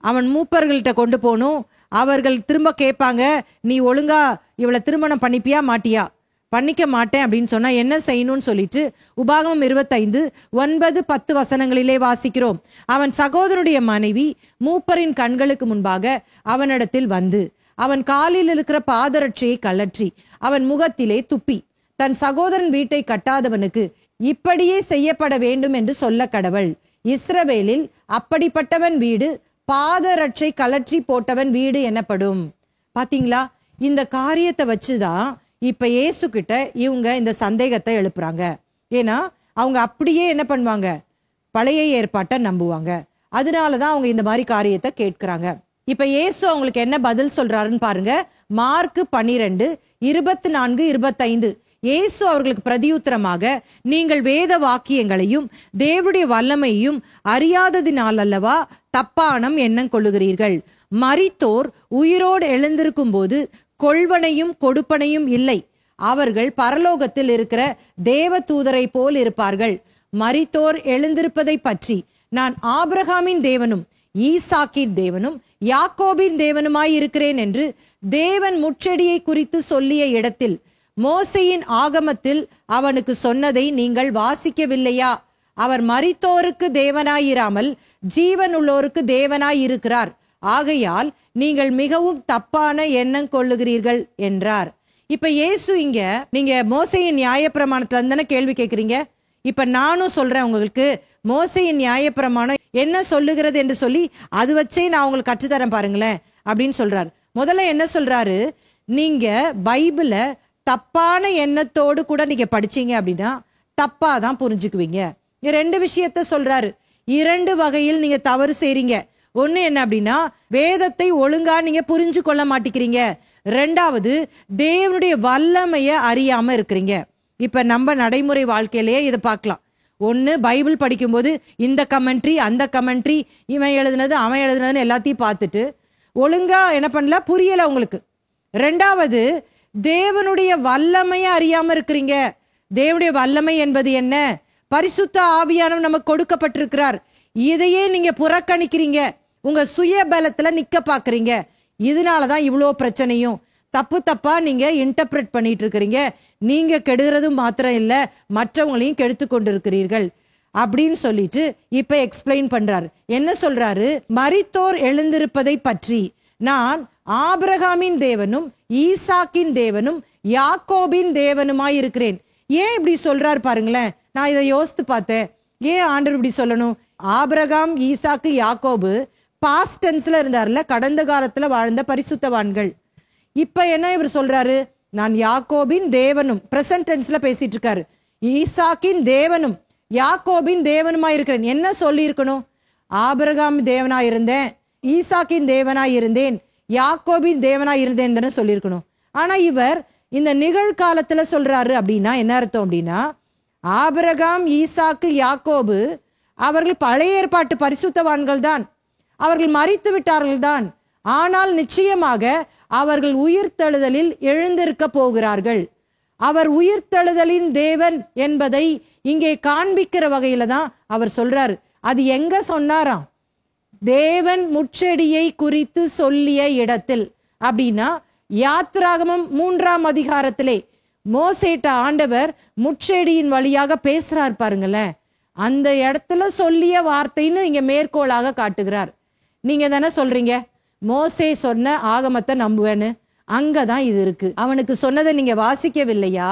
அவன் மூப்பர்கள்ட்ட கொண்டு போகணும். அவர்கள் திரும்ப கேட்பாங்க, நீ ஒழுங்கா இவளை திருமணம் பண்ணிப்பியா மாட்டியா? பண்ணிக்க மாட்டேன் அப்படின்னு சொன்னா என்ன செய்யணும்னு சொல்லிட்டு உபாகமம் 25:9-10 வசனங்களிலே வாசிக்கிறோம். அவன் சகோதரனுடைய மனைவி மூப்பரின் கண்களுக்கு முன்பாக அவனிடத்தில் வந்து அவன் காலில் இருக்கிற பாதரட்சியை கழற்றி அவன் முகத்திலே துப்பி தன் சகோதரன் வீட்டை கட்டாதவனுக்கு இப்படியே செய்யப்பட வேண்டும் என்று சொல்ல கடவள். இஸ்ரவேலில் அப்படிப்பட்டவன் வீடு பாதரட்சை கழற்றி போட்டவன் வீடு எனப்படும். பாத்தீங்களா, இந்த காரியத்தை வச்சுதான் இப்ப இயேசு கிட்ட இவங்க இந்த சந்தேகத்தை எழுப்புறாங்க. ஏன்னா அவங்க அப்படியே என்ன பண்ணுவாங்க, பழைய ஏற்பாட்டை நம்புவாங்க. அதனாலதான் அவங்க இந்த மாதிரி காரியத்தை கேட்கிறாங்க. இப்ப இயேசு அவங்களுக்கு என்ன பதில் சொல்றாருன்னு பாருங்க. மார்க் 12:24-25 இயேசு அவர்களுக்கு பிரதியுத்தரமாக, நீங்கள் வேத வாக்கியங்களையும் தேவனுடைய வல்லமையும் அறியாததினால் அல்லவா தப்பானம் எண்ணம் கொள்ளுகிறீர்கள். மரித்தோர் உயிரோடு எழுந்திருக்கும் போது கொள்வனையும் கொடுப்பனையும் இல்லை. அவர்கள் பரலோகத்தில் இருக்கிற தேவ தூதரை போல் இருப்பார்கள். மரித்தோர் எழுந்திருப்பதை பற்றி நான் ஆபிரகாமின் தேவனும் ஈசாக்கின் தேவனும் யாக்கோபின் தேவனுமாய் இருக்கிறேன் என்று தேவன் முட்செடியை குறித்து சொல்லிய இடத்தில் மோசையின் ஆகமத்தில் அவனுக்கு சொன்னதை நீங்கள் வாசிக்கவில்லையா? அவர் மரித்தோருக்கு தேவனாயிராமல் ஜீவன் உள்ளோருக்கு தேவனாய் இருக்கிறார். ஆகையால் நீங்கள் மிகவும் தப்பான எண்ணம் கொள்ளுகிறீர்கள் என்றார். இப்ப இயேசு இங்க, நீங்க மோசையின் நியாயப்பிரமாணத்துல தானே கேள்வி கேட்கிறீங்க. இப்ப நானும் சொல்றேன் உங்களுக்கு, மோசையின் நியாயப்பிரமாணம் என்ன சொல்லுகிறது என்று சொல்லி அது வச்சே நான் உங்களுக்கு கற்றுத்தரேன் பாருங்களேன் அப்படின்னு சொல்றாரு. முதல்ல என்ன சொல்றாரு, நீங்க பைபிள தப்பான எண்ணத்தோடு கூட நீங்க படிச்சீங்க அப்படின்னா தப்பா தான் புரிஞ்சுக்குவீங்க. 2 விஷயத்த சொல்றாரு. 2 வகையில் நீங்க தவறு செய்றீங்க. ஒண்ணு என்ன அப்படின்னா, வேதத்தை ஒழுங்கா நீங்க புரிஞ்சு கொள்ள மாட்டேங்கிறீங்க. 2வது, தேவனுடைய வல்லமைய அறியாம இருக்கிறீங்க. இப்ப நம்ம நடைமுறை வாழ்க்கையிலேயே இதை பார்க்கலாம். ஒண்ணு, பைபிள் படிக்கும்போது இந்த கமெண்ட்ரி அந்த கமெண்ட்ரி, இவன் எழுதுனது அவன் எழுதுனதுன்னு எல்லாத்தையும் பார்த்துட்டு ஒழுங்கா என்ன பண்ணல, புரியல உங்களுக்கு. 2வது, தேவனுடைய வல்லமைய அறியாம இருக்கிறீங்க. தேவனுடைய வல்லமை என்பது என்ன? பரிசுத்த ஆவியானவர் நமக்கு கொடுக்கப்பட்டிருக்கிறார். இதையே நீங்க புறக்கணிக்கிறீங்க. உங்க சுய பலத்துல நிக்க பாக்குறீங்க. இதனாலதான் இவ்வளோ பிரச்சனையும். தப்பா நீங்க இன்டர்பிரட் பண்ணிட்டு இருக்கிறீங்க. நீங்க கெடுகிறது மாத்திரம் இல்ல, மற்றவங்களையும் கெடுத்து கொண்டிருக்கிறீர்கள் அப்படின்னு சொல்லிட்டு இப்ப எக்ஸ்பிளைன் பண்றாரு. என்ன சொல்றாரு, மரித்தோர் எழுந்திருப்பதை பற்றி நான் ஆபிரகாமின் தேவனும் ஈசாக்கின் தேவனும் யாக்கோபின் தேவனுமாய் இருக்கிறேன். ஏன் இப்படி சொல்றாரு பாருங்களேன். நான் இதை யோசித்து பார்த்தேன். ஏன் ஆண்டவர் இப்படி சொல்லணும்? ஆபிரகாம், ஈசாக்கு, யாக்கோபு பாஸ்ட் டென்ஸ்ல இருந்தார்ல, கடந்த காலத்துல வாழ்ந்த பரிசுத்தவான்கள். இப்ப என்ன இவர் சொல்றாரு, நான் யாக்கோபின் தேவனும், பிரசன்ட் டென்ஸ்ல பேசிட்டு இருக்காரு. ஈசாக்கின் தேவனும் யாக்கோபின் தேவனுமாய் இருக்கிறேன். என்ன சொல்லி இருக்கணும்? ஆபிரகாம் தேவனாய் இருந்தேன், ஈசாக்கின் தேவனாய் இருந்தேன், யாக்கோபின் தேவனாய் இருந்தேன் தானே சொல்லியிருக்கணும். ஆனா இவர் இந்த நிகழ்காலத்துல சொல்றாரு. அப்படின்னா என்ன அர்த்தம் அப்படின்னா, ஆபிரகாம், ஈசாக்கு, யாக்கோபு அவர்கள் பழைய ஏற்பாட்டு பரிசுத்தவான்கள் தான். அவர்கள் மரித்து விட்டார்கள் தான். ஆனால் நிச்சயமாக அவர்கள் உயிர்த்தெழுதலில் எழுந்திருக்க போகிறார்கள். அவர் உயிர்த்தெழுதலின் தேவன் என்பதை இங்கே காண்பிக்கிற வகையில தான் அவர் சொல்றாரு. அது எங்க சொன்னாராம்? தேவன் முட்செடியை குறித்து சொல்லிய இடத்தில். அப்படின்னா யாத்திராகமம் 3ஆம் அதிகாரத்திலே மோசேட்ட ஆண்டவர் முட்செடியின் வழியாக பேசுறார் பாருங்களேன். அந்த இடத்துல சொல்லிய வார்த்தைன்னு இங்க மேற்கோளாக காட்டுகிறார். நீங்க தானே சொல்றீங்க மோசே சொன்ன ஆகமத்தை நம்புவேன்னு. அங்கதான் இது இருக்கு. அவனுக்கு சொன்னதை நீங்க வாசிக்கவில்லையா?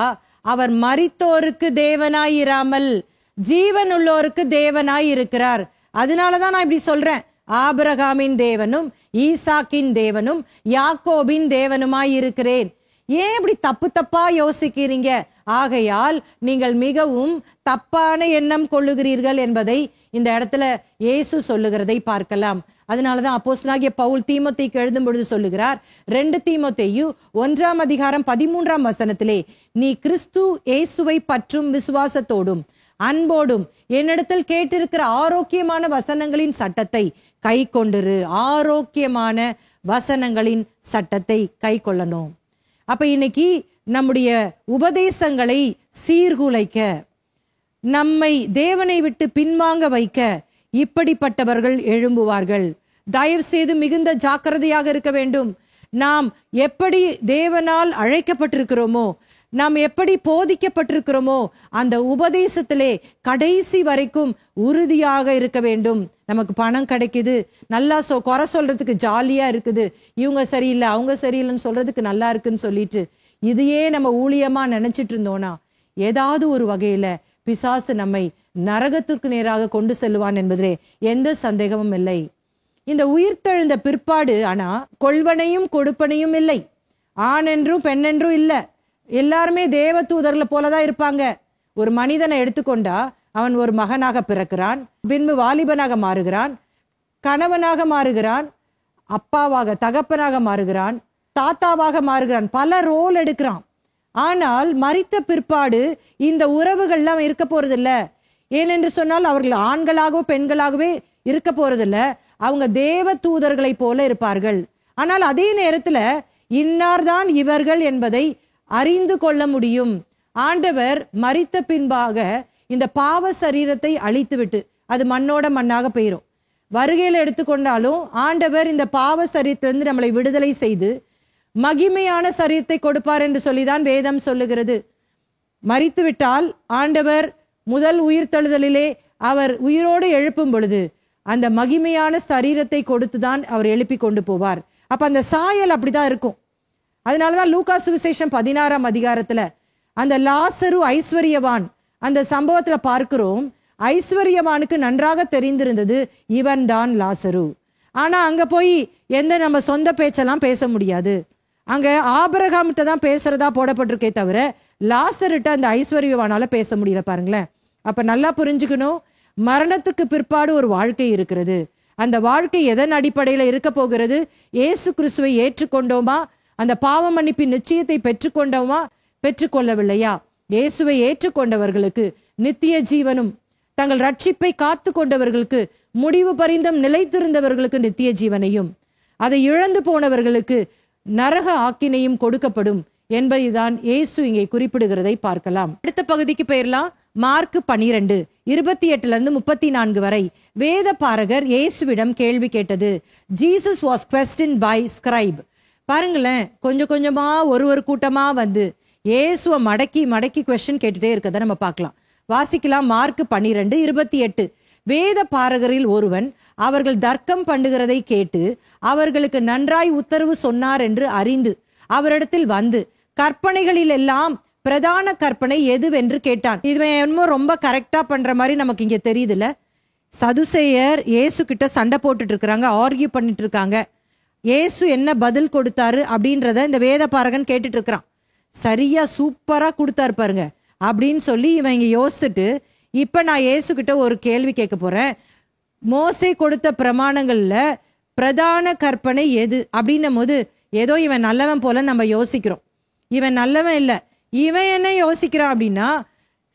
அவர் மரித்தோருக்கு தேவனாயிராமல் ஜீவன் உள்ளோருக்கு தேவனாய் இருக்கிறார். அதனாலதான் நான் இப்படி சொல்றேன், ஆபிரகாமின் தேவனும் ஈசாக்கின் தேவனும் யாக்கோபின் தேவனுமாய் இருக்கிறேன். ஏன் இப்படி தப்பா யோசிக்கிறீங்க? ஆகையால் நீங்கள் மிகவும் தப்பான எண்ணம் கொள்ளுகிறீர்கள் என்பதை இந்த இடத்துல இயேசு சொல்லுகிறதை பார்க்கலாம். அதனாலதான் அப்போஸ்தலனாகிய பவுல் தீமோத்தேயுக்கு எழுதும் பொழுது சொல்லுகிறார், 2 தீமோத்தேயு 1ஆம் அதிகாரம் 13ஆம் வசனத்திலே, நீ கிறிஸ்து இயேசுவை பற்றும் விசுவாசத்தோடும் அன்போடும் என்னிடத்தில் கேட்டிருக்கிற ஆரோக்கியமான வசனங்களின் சட்டத்தை கை கொண்டிரு. ஆரோக்கியமான வசனங்களின் சட்டத்தை கை கொள்ளணும். அப்ப இன்னைக்கு நம்முடைய உபதேசங்களை சீர்குலைக்க, நம்மை தேவனை விட்டு பின்வாங்க வைக்க இப்படிப்பட்டவர்கள் எழும்புவார்கள். தயவு செய்து மிகுந்த ஜாக்கிரதையாக இருக்க வேண்டும். நாம் எப்படி தேவனால் அழைக்கப்பட்டிருக்கிறோமோ, நாம் எப்படி போதிக்கப்பட்டிருக்கிறோமோ, அந்த உபதேசத்திலே கடைசி வரைக்கும் உறுதியாக இருக்க வேண்டும். நமக்கு பணம் கிடைக்குது, நல்லா குறை சொல்றதுக்கு ஜாலியா இருக்குது, இவங்க சரியில்லை அவங்க சரியில்லைன்னு சொல்றதுக்கு நல்லா இருக்குன்னு சொல்லிட்டு இதையே நம்ம ஊழியமா நினைச்சிட்டு இருந்தோம்னா ஏதாவது ஒரு வகையில பிசாசு நம்மை நரகத்திற்கு நேராக கொண்டு செல்லுவான் என்பதிலே எந்த சந்தேகமும் இல்லை. இந்த உயிர்த்தெழுந்த பிற்பாடு ஆனா கொள்வனையும் கொடுப்பனையும் இல்லை, ஆண் என்றும் பெண் என்றும் இல்லை, எல்லாருமே தேவ தூதர்களை போலதான் இருப்பாங்க. ஒரு மனிதனை எடுத்துக்கொண்டா அவன் ஒரு மகனாக பிறக்கிறான், பின்பு வாலிபனாக மாறுகிறான், கணவனாக மாறுகிறான், அப்பாவாக தகப்பனாக மாறுகிறான், தாத்தாவாக மாறுகிறான், பல ரோல் எடுக்கிறான். ஆனால் மரித்த பிற்பாடு இந்த உறவுகள்லாம் இருக்க போறதில்ல. ஏனென்று சொன்னால் அவர்கள் ஆண்களாகவோ பெண்களாகவே இருக்க போறதில்ல, அவங்க தேவ தூதர்களை போல இருப்பார்கள். ஆனால் அதே நேரத்துல இன்னார்தான் இவர்கள் என்பதை அறிந்து கொள்ள முடியும். ஆண்டவர் மரித்த பின்பாக இந்த பாவ சரீரத்தை அழித்துவிட்டு அது மண்ணோட மண்ணாக போயிரும். வருகையில் எடுத்துக்கொண்டாலும் ஆண்டவர் இந்த பாவ சரீரத்திலிருந்து நம்மளை விடுதலை செய்து மகிமையான சரீரத்தை கொடுப்பார் என்று சொல்லிதான் வேதம் சொல்லுகிறது. மரித்து விட்டால் ஆண்டவர் முதல் உயிர்த்தெழுதலிலே அவர் உயிரோடு எழுப்பும் பொழுது அந்த மகிமையான சரீரத்தை கொடுத்துதான் அவர் எழுப்பி கொண்டு போவார். அப்ப அந்த சாயல் அப்படிதான் இருக்கும். அதனாலதான் லூக்கா சுவிசேஷம் 16ஆம் அதிகாரத்துல அந்த லாசரு ஐஸ்வர்யவான் அந்த சம்பவத்துல பார்க்கிறோம். ஐஸ்வர்யவானுக்கு நன்றாக தெரிந்திருந்தது இவன் தான் லாசரு. ஆனா அங்க போய் எந்த நம்ம சொந்த பேச்செல்லாம் பேச முடியாது. அங்க ஆபிரகாம்கிட்ட தான் பேசுறதா போடப்பட்டிருக்கே தவிர லாசர்கிட்ட அந்த ஐஸ்வர்யவானால பேச முடியல. பாருங்களேன். அப்ப நல்லா புரிஞ்சுக்கணும், மரணத்துக்கு பிற்பாடு ஒரு வாழ்க்கை இருக்கிறது. அந்த வாழ்க்கை எதன் அடிப்படையில இருக்க போகிறது? இயேசு கிறிஸ்துவை ஏற்றுக்கொண்டோமா, அந்த பாவ மன்னிப்பின் நிச்சயத்தை பெற்றுக்கொண்டோமா, பெற்றுக்கொள்ளவில்லையா? இயேசுவை ஏற்றுக்கொண்டவர்களுக்கு நித்திய ஜீவனும், தங்கள் ரட்சிப்பை காத்து கொண்டவர்களுக்கு முடிவு பரிந்தம் நிலைத்திருந்தவர்களுக்கு நித்திய ஜீவனையும், அதை இழந்து போனவர்களுக்கு நரக ஆக்கினையும் கொடுக்கப்படும் என்பதுதான் இயேசு இங்கே குறிப்பிடுகிறதை பார்க்கலாம். அடுத்த பகுதிக்கு போயிடலாம். மார்க் 12:28-34 வரை வேத பாரகர் இயேசுவிடம் கேள்வி கேட்டது. Jesus was questioned by scribe. பாருங்களேன், கொஞ்சம் கொஞ்சமா ஒரு கூட்டமா வந்து இயேசுவை மடக்கி மடக்கி கொஸ்டின் கேட்டுட்டே இருக்கதை நம்ம பார்க்கலாம். வாசிக்கலாம். மார்க் 12:28. வேத பாரகரில் ஒருவன் அவர்கள் தர்க்கம் பண்ணுகிறதை கேட்டு அவர்களுக்கு நன்றாய் உத்தரவு சொன்னார் என்று அறிந்து அவரிடத்தில் வந்து கற்பனைகளில் எல்லாம் பிரதான கற்பனை எதுவென்று கேட்டான். இது என்னமோ ரொம்ப கரெக்டா பண்ற மாதிரி நமக்கு இங்க தெரியுதுல்ல. சதுசேயர் இயேசு கிட்ட சண்டை போட்டுட்டு இருக்கிறாங்க, ஆர்கியூ பண்ணிட்டு இருக்காங்க. இயேசு என்ன பதில் கொடுத்தாரு அப்படின்றத இந்த வேத பாரகன் கேட்டுட்டு இருக்கிறான். சரியா சூப்பரா கொடுத்தாரு பாருங்க அப்படின்னு சொல்லி இவன் இங்க யோசிச்சுட்டு, இப்ப நான் இயேசு கிட்ட ஒரு கேள்வி கேட்க போறேன். மோசே கொடுத்த பிரமாணங்கள்ல பிரதான கற்பனை எது அப்படின்னும் போது ஏதோ இவன் நல்லவன் போல நம்ம யோசிக்கிறோம். இவன் நல்லவன் இல்ல. இவன் என்ன யோசிக்கிறான் அப்படின்னா,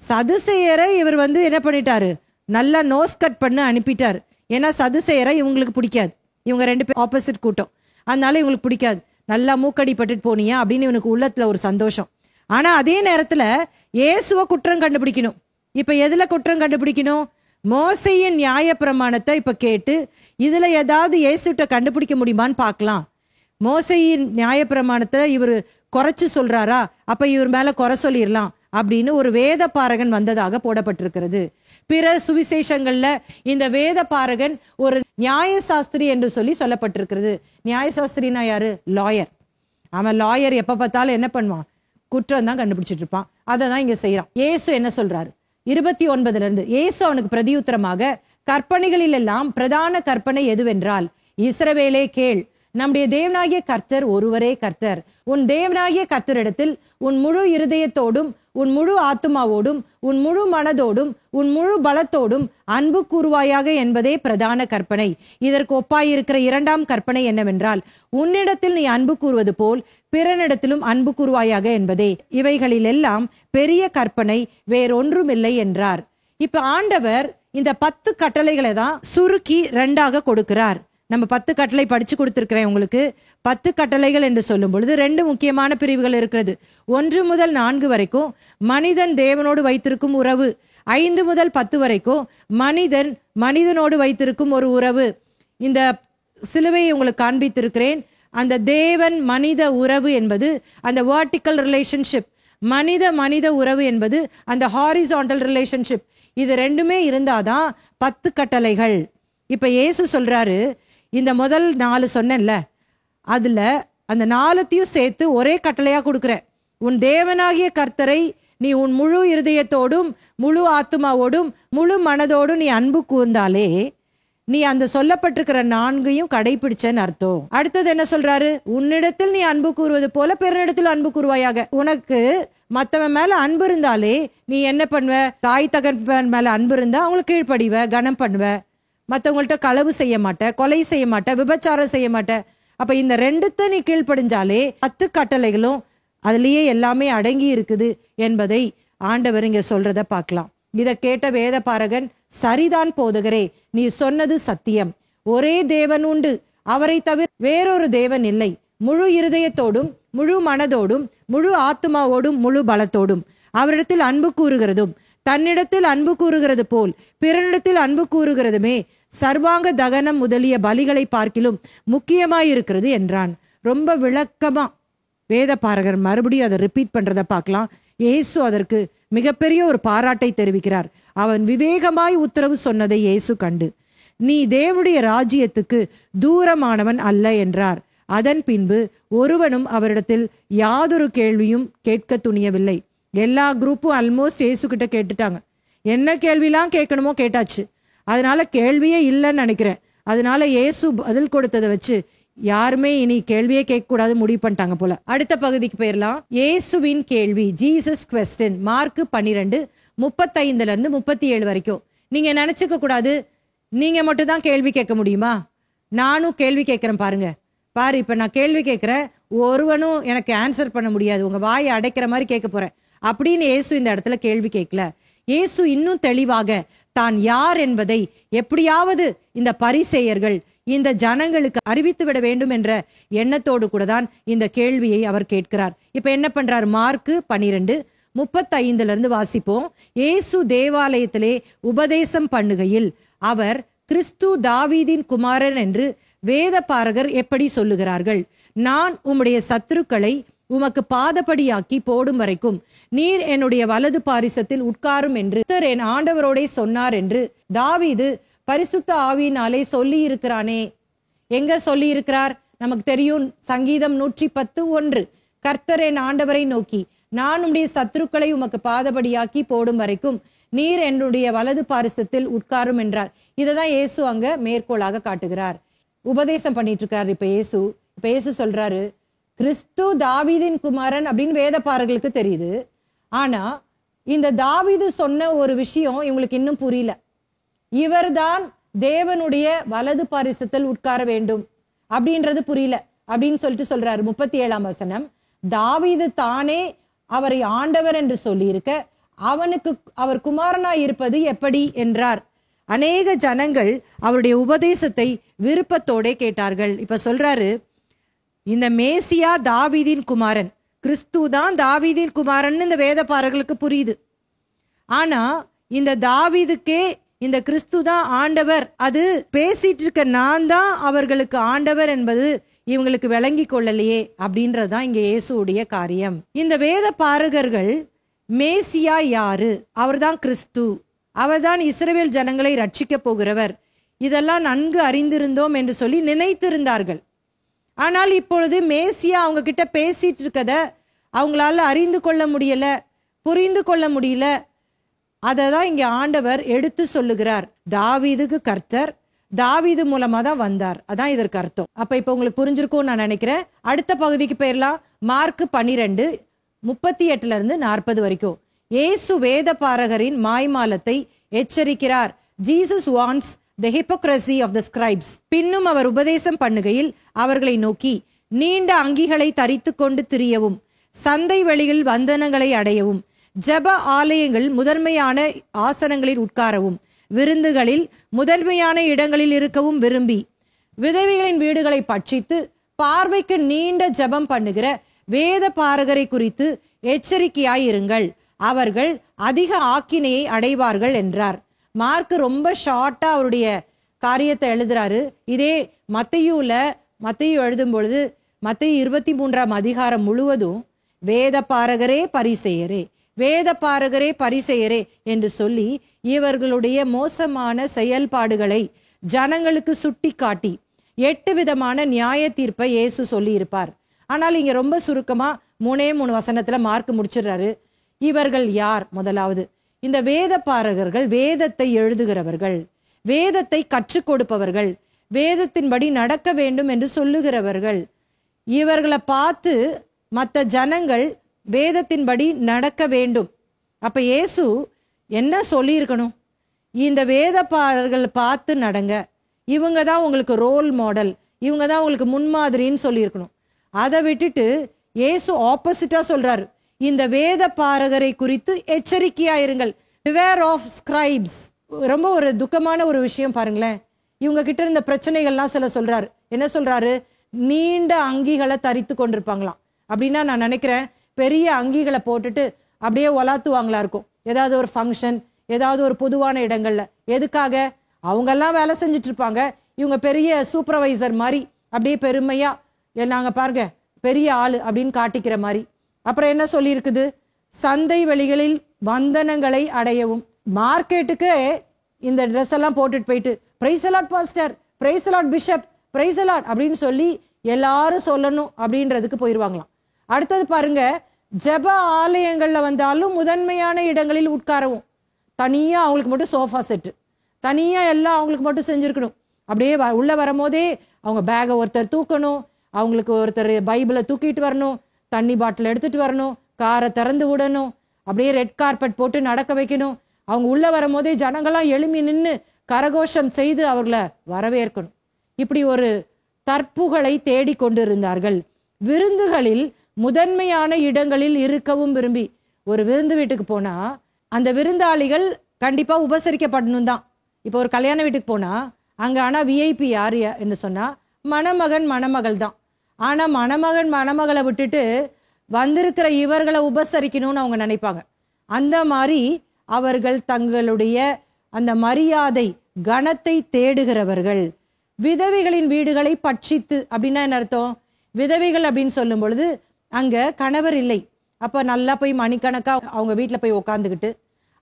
சதுசேயரை இவர் என்ன பண்ணிட்டாரு, நல்லா நோஸ் கட் பண்ண அனுப்பிட்டாரு. ஏன்னா சதுசேயரை இவங்களுக்கு பிடிக்காது, இவங்க ரெண்டு பேர் ஆப்போசிட் கூட்டம், அதனால இவங்களுக்கு பிடிக்காது. நல்லா மூக்கடி பட்டுட்டு போனியா அப்படின்னு இவனுக்கு உள்ளத்துல ஒரு சந்தோஷம். ஆனா அதே நேரத்துல இயேசுவை குற்றம் கண்டுபிடிக்கணும். இப்ப எதுல குற்றம் கண்டுபிடிக்கணும்? மோசேயின் நியாய பிரமாணத்தை இப்ப கேட்டு இதுல ஏதாவது இயேசுட்ட கண்டுபிடிக்க முடியுமான்னு பார்க்கலாம். மோசேயின் நியாய பிரமாணத்தை இவர் குறைச்சு சொல்றாரா, அப்ப இவர் மேல குறை சொல்லிடலாம் அப்படின்னு ஒரு வேத பாரகன் வந்ததாக போடப்பட்டிருக்கிறது. பிற சுவிசேஷங்கள்ல இந்த வேத பாரகன் ஒரு நியாயசாஸ்திரி என்று சொல்லப்பட்டிருக்கிறது. நியாயசாஸ்திரினா யாரு? லாயர். அவன் லாயர் எப்ப பார்த்தாலும் என்ன பண்ணுவான்? குற்றம் தான் கண்டுபிடிச்சிட்டு இருப்பான். அதை தான் இங்க செய்யறான். இயேசு என்ன சொல்றாரு? 29 இயேசு அவனுக்கு பிரதியுத்தரமாக, கற்பனைகளில் எல்லாம் பிரதான கற்பனை எதுவென்றால், இஸ்ரவேலே கேள், நம்முடைய தேவனாகிய கர்த்தர் ஒருவரே கர்த்தர். உன் தேவனாகிய கர்த்தரிடத்தில் உன் முழு இருதயத்தோடும் உன் முழு ஆத்துமாவோடும் உன் முழு மனதோடும் உன் முழு பலத்தோடும் அன்பு கூறுவாயாக என்பதே பிரதான கற்பனை. இதற்கு ஒப்பாயிருக்கிற இரண்டாம் கற்பனை என்னவென்றால், உன்னிடத்தில் நீ அன்பு கூறுவது போல் பிறனிடத்திலும் அன்பு கூறுவாயாக என்பதே. இவைகளில் எல்லாம் பெரிய கற்பனை வேறொன்றுமில்லை என்றார். இப்ப ஆண்டவர் இந்த 10 கட்டளைகளை தான் சுருக்கி 2ஆக கொடுக்கிறார். நம்ம 10 கட்டளை படிச்சு கொடுத்திருக்கிறேன் உங்களுக்கு. 10 கட்டளைகள் என்று சொல்லும் பொழுது 2 முக்கியமான பிரிவுகள் இருக்கிறது. 1 முதல் 4 வரைக்கும் மனிதன் தேவனோடு வைத்திருக்கும் உறவு, 5 முதல் 10 வரைக்கும் மனிதனோடு வைத்திருக்கும் ஒரு உறவு. இந்த சிலுவையை உங்களுக்கு காண்பித்திருக்கிறேன். அந்த தேவன் மனித உறவு என்பது அந்த வெர்டிக்கல் ரிலேஷன்ஷிப், மனித உறவு என்பது அந்த ஹாரிசான்டல் ரிலேஷன்ஷிப். இது 2மே இருந்தாதான் 10 கட்டளைகள். இப்ப இயேசு சொல்றாரு, இந்த முதல் 4 சொன்னேன்ல, அதுல அந்த 4த்தையும் சேர்த்து ஒரே கட்டளையா கொடுக்குறேன். உன் தேவனாகிய கர்த்தரை நீ உன் முழு இருதயத்தோடும் முழு ஆத்துமாவோடும் முழு மனதோடும் நீ அன்பு கூர்ந்தாலே நீ அந்த சொல்லப்பட்டிருக்கிற 4ஐயும் கடைபிடிச்சன்னு அர்த்தம். அடுத்தது என்ன சொல்றாரு? உன்னிடத்தில் நீ அன்பு கூறுவது போல பிறனிடத்தில் அன்பு கூறுவாயாக. உனக்கு மத்தவன் மேல அன்பு இருந்தாலே நீ என்ன பண்ணுவ? தாய் தகப்பன் மேல அன்பு இருந்தா அவங்களுக்கு கீழ்ப்படிவ, கனம் பண்ணுவ, மற்றவங்கள்ட்ட களவு செய்ய மாட்ட, கொலை செய்ய மாட்ட, விபச்சாரம் செய்ய மாட்ட. அப்ப இந்த 2த்தை நீ கீழ்ப்படிஞ்சாலே 10 கட்டளைகளும் அதுலயே எல்லாமே அடங்கி இருக்குது என்பதை ஆண்டவர் இங்க சொல்றத பார்க்கலாம். இதை கேட்ட வேத பாரகன், சரிதான் போதகரே, நீ சொன்னது சத்தியம். ஒரே தேவன் உண்டு, அவரை தவிர வேறொரு தேவன் இல்லை. முழு இருதயத்தோடும் முழு மனதோடும் முழு ஆத்துமாவோடும் முழு பலத்தோடும் அவரிடத்தில் அன்பு கூறுகிறதும் தன்னிடத்தில் அன்பு கூறுகிறது போல் பிறனிடத்தில் அன்பு கூறுகிறதுமே சர்வாங்க தகனம் முதலிய பலிகளை பார்க்கிலும் முக்கியமாயிருக்கிறது என்றான். ரொம்ப விளக்கமா வேத பாரகர் மறுபடியும் அதை ரிப்பீட் பண்றத பார்க்கலாம். இயேசு அதற்கு மிகப்பெரிய ஒரு பாராட்டை தெரிவிக்கிறார். அவன் விவேகமாய் உத்தரவு சொன்னதை இயேசு கண்டு, நீ தேவனுடைய ராஜ்யத்துக்கு தூரமானவன் அல்ல என்றார். அதன் பின்பு ஒருவனும் அவரிடத்தில் யாதொரு கேள்வியும் கேட்க துணியவில்லை. எல்லா குரூப்பும் ஆல்மோஸ்ட் இயேசு கிட்ட கேட்டுட்டாங்க. என்ன கேள்விலாம் கேட்கணுமோ கேட்டாச்சு. அதனால கேள்வியே இல்லைன்னு நினைக்கிறேன். அதனால இயேசு பதில் கொடுத்ததை வச்சு யாருமே இனி கேள்வியே கேட்க கூடாது முடிவு பண்ணிட்டாங்க போல. அடுத்த பகுதிக்கு போயிடலாம். இயேசுவின் கேள்வி, ஜீசஸ் குவெஸ்டன். மார்க் 12:35 37 வரைக்கும். நீங்க நினைச்சுக்க கூடாது நீங்க மட்டும் தான் கேள்வி கேட்க முடியுமா, நானும் கேள்வி கேட்கிறேன் பாருங்க. பாரு, இப்ப நான் கேள்வி கேட்கிறேன், ஒருவனும் எனக்கு ஆன்சர் பண்ண முடியாது, உங்க வாயை அடைக்கிற மாதிரி கேட்க போறேன் அப்படின்னு இயேசு இந்த இடத்துல கேள்வி கேட்கல. இயேசு இன்னும் தெளிவாக தான் யார் என்பதை எப்படியாவது இந்த பரிசேயர்கள் இந்த ஜனங்களுக்கு அறிவித்து விட வேண்டும் என்ற எண்ணத்தோடு கூட தான் இந்த கேள்வியை அவர் கேட்கிறார். இப்ப என்ன பண்றார்? மார்க் 12:35 வாசிப்போம். இயேசு தேவாலயத்திலே உபதேசம் பண்ணுகையில் அவர், கிறிஸ்து தாவீதின் குமாரன் என்று வேத பாரகர் எப்படி சொல்லுகிறார்கள்? நான் உம்முடைய சத்துருக்களை உமக்கு பாதபடியாக்கி போடும் வரைக்கும் நீர் என்னுடைய வலது பாரிசத்தில் உட்காரும் என்று என் ஆண்டவரோடே சொன்னார் என்று தாவீது பரிசுத்த ஆவியினாலே சொல்லி இருக்கிறானே. எங்க சொல்லி இருக்கிறார்? நமக்கு தெரியும். சங்கீதம் 110:1, கர்த்தர் என் ஆண்டவரை நோக்கி, நான் உம்முடைய சத்துருக்களை உமக்கு பாதபடியாக்கி போடும் வரைக்கும் நீர் என்னுடைய வலது பாரிசத்தில் உட்காரும் என்றார். இததான் இயேசு அங்க மேற்கோளாக காட்டுகிறார். உபதேசம் பண்ணிட்டு இருக்காரு இப்ப இயேசு சொல்றாரு, கிறிஸ்து தாவீதின் குமாரன் அப்படின்னு வேதபாரர்களுக்கு தெரியுது. ஆனா இந்த தாவீது சொன்ன ஒரு விஷயம் இவங்களுக்கு இன்னும் புரியல. இவர்தான் தேவனுடைய வலது பாரிசத்தில் உட்கார வேண்டும் அப்படின்றது புரியல அப்படின்னு சொல்லிட்டு சொல்றாரு. 37ஆம் வசனம், தாவீது தானே அவரை ஆண்டவர் என்று சொல்லி இருக்க அவனுக்கு அவர் குமாரனாய் இருப்பது எப்படி என்றார். அநேக ஜனங்கள் அவருடைய உபதேசத்தை விருப்பத்தோட கேட்டார்கள். இப்ப சொல்றாரு, இந்த மேசியா தாவீதின் குமாரன், கிறிஸ்து தான் தாவீதின் குமாரன் இந்த வேதபாரர்களுக்கு புரியுது. ஆனா இந்த தாவீதுக்கே இந்த கிறிஸ்து தான் ஆண்டவர், அது பேசிட்டு இருக்க நான் தான் அவர்களுக்கு ஆண்டவர் என்பது இவங்களுக்கு விளங்கி கொள்ளலையே அப்படின்றதுதான் இங்க இயேசுடைய காரியம். இந்த வேத பாரகர்கள் மேசியா யாரு? அவர்தான் கிறிஸ்து, அவர்தான் இஸ்ரவேல் ஜனங்களை ரட்சிக்க போகிறவர், இதெல்லாம் நன்கு அறிந்திருந்தோம் என்று சொல்லி நினைத்திருந்தார்கள். ஆனால் இப்பொழுது மேசியா அவங்க கிட்ட பேசிட்டு இருக்கத அவங்களால அறிந்து கொள்ள முடியல, புரிந்து கொள்ள முடியல. அதை தான் இங்க ஆண்டவர் எடுத்து சொல்லுகிறார். தாவீதுக்கு கர்த்தர் தாவீது மூலமா தான் வந்தார், அதான் இதற்கு அர்த்தம். அப்ப இப்ப உங்களுக்கு புரிஞ்சிருக்கும் நான் நினைக்கிறேன். அடுத்த பகுதிக்கு போயிடலாம். மார்க் 12:38 வரைக்கும். இயேசு வேத பாரகரின் மாய்மாலத்தை எச்சரிக்கிறார். Jesus warns the hypocrisy of the scribes. பின்னும் அவர் உபதேசம் பண்ணுகையில் அவர்களை நோக்கி, நீண்ட அங்கிகளை தரித்து கொண்டு திரியவும், சந்தை வெளியில் வந்தனங்களை அடையவும், ஜப ஆலயங்கள் முதன்மையான ஆசனங்களில் உட்காரவும், விருந்துகளில் முதன்மையான இடங்களில் இருக்கவும் விரும்பி விதவைகளின் வீடுகளை பட்சித்து பார்வைக்கு நீண்ட ஜெபம் பண்ணுகிற வேத பாரகரை குறித்து எச்சரிக்கையாயிருங்கள், அவர்கள் அதிக ஆக்கினையை அடைவார்கள் என்றார். மார்க் ரொம்ப ஷார்ட்டா அவருடைய காரியத்தை எழுதுறாரு. இதே மத்தேயு எழுதும் பொழுது மத்தேயு 23ஆம் அதிகாரம் முழுவதும் வேத பாரகரே பரிசேயரே, வேத பாரகரே பரிசேயரே என்று சொல்லி இவர்களுடைய மோசமான செயல்பாடுகளை ஜனங்களுக்கு சுட்டி காட்டி 8 விதமான நியாய தீர்ப்பை இயேசு சொல்லி இருப்பார். ஆனால் இங்க ரொம்ப சுருக்கமா 3 வசனத்துல மார்க் முடிச்சிடுறாரு. இவர்கள் யார்? முதலாவது, இந்த வேத பாரகர்கள் வேதத்தை எழுதுகிறவர்கள், வேதத்தை கற்றுக் கொடுப்பவர்கள், வேதத்தின்படி நடக்க வேண்டும் என்று சொல்லுகிறவர்கள். இவர்களை பார்த்து மற்ற ஜனங்கள் வேதத்தின்படி நடக்க வேண்டும். அப்ப இயேசு என்ன சொல்லியிருக்கணும்? இந்த வேத பாரகர்கள் பார்த்து நடங்க, இவங்க தான் உங்களுக்கு ரோல் மாடல், இவங்க தான் உங்களுக்கு முன்மாதிரின்னு சொல்லியிருக்கணும். அதை விட்டுட்டு இயேசு ஆப்போசிட்டா சொல்றாரு, இந்த வேத பாரகரை குறித்து எச்சரிக்கையா இருங்கள். Beware of scribes. ரொம்ப ஒரு துக்கமான ஒரு விஷயம் பாருங்களேன். இவங்க கிட்ட இருந்த பிரச்சனைகள்லாம் சில சொல்றாரு. என்ன சொல்றாரு? நீண்ட அங்கிகளை தரித்து கொண்டிருப்பாங்களாம். அப்படின்னா நான் நினைக்கிறேன், பெரிய அங்கிகளை போட்டுட்டு அப்படியே ஒலாத்துவாங்களா இருக்கும், ஏதாவது ஒரு ஃபங்க்ஷன், ஏதாவது ஒரு பொதுவான இடங்கள்ல. எதுக்காக? அவங்கெல்லாம் வேலை செஞ்சுட்டு இருப்பாங்க, இவங்க பெரிய சூப்பர்வைசர் மாதிரி அப்படியே பெருமையா நாங்க பாருங்க பெரிய ஆளு அப்படின்னு காட்டிக்கிற மாதிரி. அப்புறம் என்ன சொல்லி இருக்குது? சந்தை வெளிகளில் வந்தனங்களை அடையவும். மார்க்கெட்டுக்கு இந்த ட்ரெஸ் எல்லாம் போட்டுட்டு போயிட்டு praise Lord pastor, praise Lord bishop, praise Lord அப்படின்னு சொல்லி எல்லாரும் சொல்லணும் அப்படின்றதுக்கு போயிடுவாங்களாம். அடுத்தது பாருங்க, ஜெப ஆலயங்கள்ல வந்தாலும் முதன்மையான இடங்களில் உட்காரவும். தனியா அவங்களுக்கு மட்டும் சோஃபா செட்டு, தனியா எல்லாம் அவங்களுக்கு மட்டும் செஞ்சிருக்கணும். அப்படியே உள்ள வரும்போதே அவங்க பேகை ஒருத்தர் தூக்கணும், அவங்களுக்கு ஒருத்தர் பைபிளை தூக்கிட்டு வரணும், தண்ணி பாட்டில் எடுத்துட்டு வரணும், காரை திறந்து விடணும், அப்படியே ரெட் கார்பெட் போட்டு நடக்க வைக்கணும். அவங்க உள்ள வரும்போதே ஜனங்கள்லாம் எழும்பி நின்று கரகோஷம் செய்து அவர்களை வரவேற்கணும். இப்படி ஒரு தற்புகளை தேடி கொண்டிருந்தார்கள். விருந்துகளில் முதன்மையான இடங்களில் இருக்கவும் விரும்பி. ஒரு விருந்து வீட்டுக்கு போனா அந்த விருந்தாளிகள் கண்டிப்பா உபசரிக்கப்படணும் தான். இப்போ ஒரு கல்யாண வீட்டுக்கு போனா அங்க ஆனா விஐபி யார் என்று சொன்னா மணமகன் மணமகள் தான். ஆனா மணமகன் மணமகளை விட்டுட்டு வந்திருக்கிற இவர்களை உபசரிக்கணும்னு அவங்க நினைப்பாங்க. அந்த மாதிரி அவர்கள் தங்களுடைய அந்த மரியாதை கணத்தை தேடுகிறவர்கள். விதவைகளின் வீடுகளை பட்சித்து அப்படின்னா என்ன அர்த்தம்? விதவைகள் அப்படின்னு சொல்லும் பொழுது அங்க கணவர் இல்லை. அப்ப நல்லா போய் மணிக்கணக்கா அவங்க வீட்டுல போய் உக்காந்துக்கிட்டு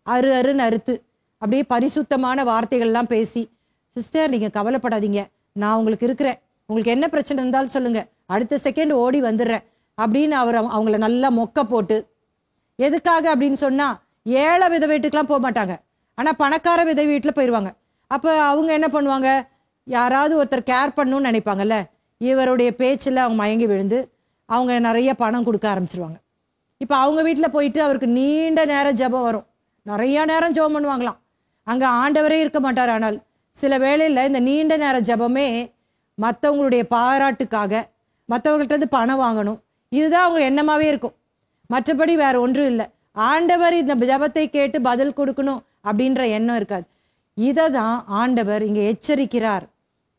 அருன்னு அறுத்து அப்படியே பரிசுத்தமான வார்த்தைகள்லாம் பேசி, சிஸ்டர் நீங்க கவலைப்படாதீங்க, நான் உங்களுக்கு இருக்கிறேன், உங்களுக்கு என்ன பிரச்சனை இருந்தாலும் சொல்லுங்க, அடுத்த செகண்ட் ஓடி வந்துடுறேன் அப்படின்னு அவங்கள நல்லா மொக்க போட்டு. எதுக்காக அப்படின்னு சொன்னா, ஏழை வித வீட்டுக்கெல்லாம் போக மாட்டாங்க, ஆனா பணக்கார வித வீட்டுல போயிடுவாங்க. அப்ப அவங்க என்ன பண்ணுவாங்க? யாராவது ஒருத்தர் கேர் பண்ணணும்னு நினைப்பாங்கல்ல, இவருடைய பேச்சில் அவங்க மயங்கி விழுந்து அவங்க நிறைய பணம் கொடுக்க ஆரம்பிச்சிருவாங்க. இப்போ அவங்க வீட்டில் போயிட்டு அவருக்கு நீண்ட நேரம் ஜெபம் வரும், நிறைய நேரம் ஜெபம் பண்ணுவாங்களாம். அங்கே ஆண்டவரே இருக்க மாட்டார். ஆனால் சில வேளையில் இந்த நீண்ட நேர ஜெபமே மற்றவங்களுடைய பாராட்டுக்காக, மற்றவங்கள்ட்ட பணம் வாங்கணும், இதுதான் அவங்க எண்ணமாவே இருக்கும். மற்றபடி வேற ஒன்றும் இல்லை. ஆண்டவர் இந்த ஜெபத்தை கேட்டு பதில் கொடுக்கணும் அப்படின்ற எண்ணம் இருக்காது. இதை தான் ஆண்டவர் இங்கே எச்சரிக்கிறார்.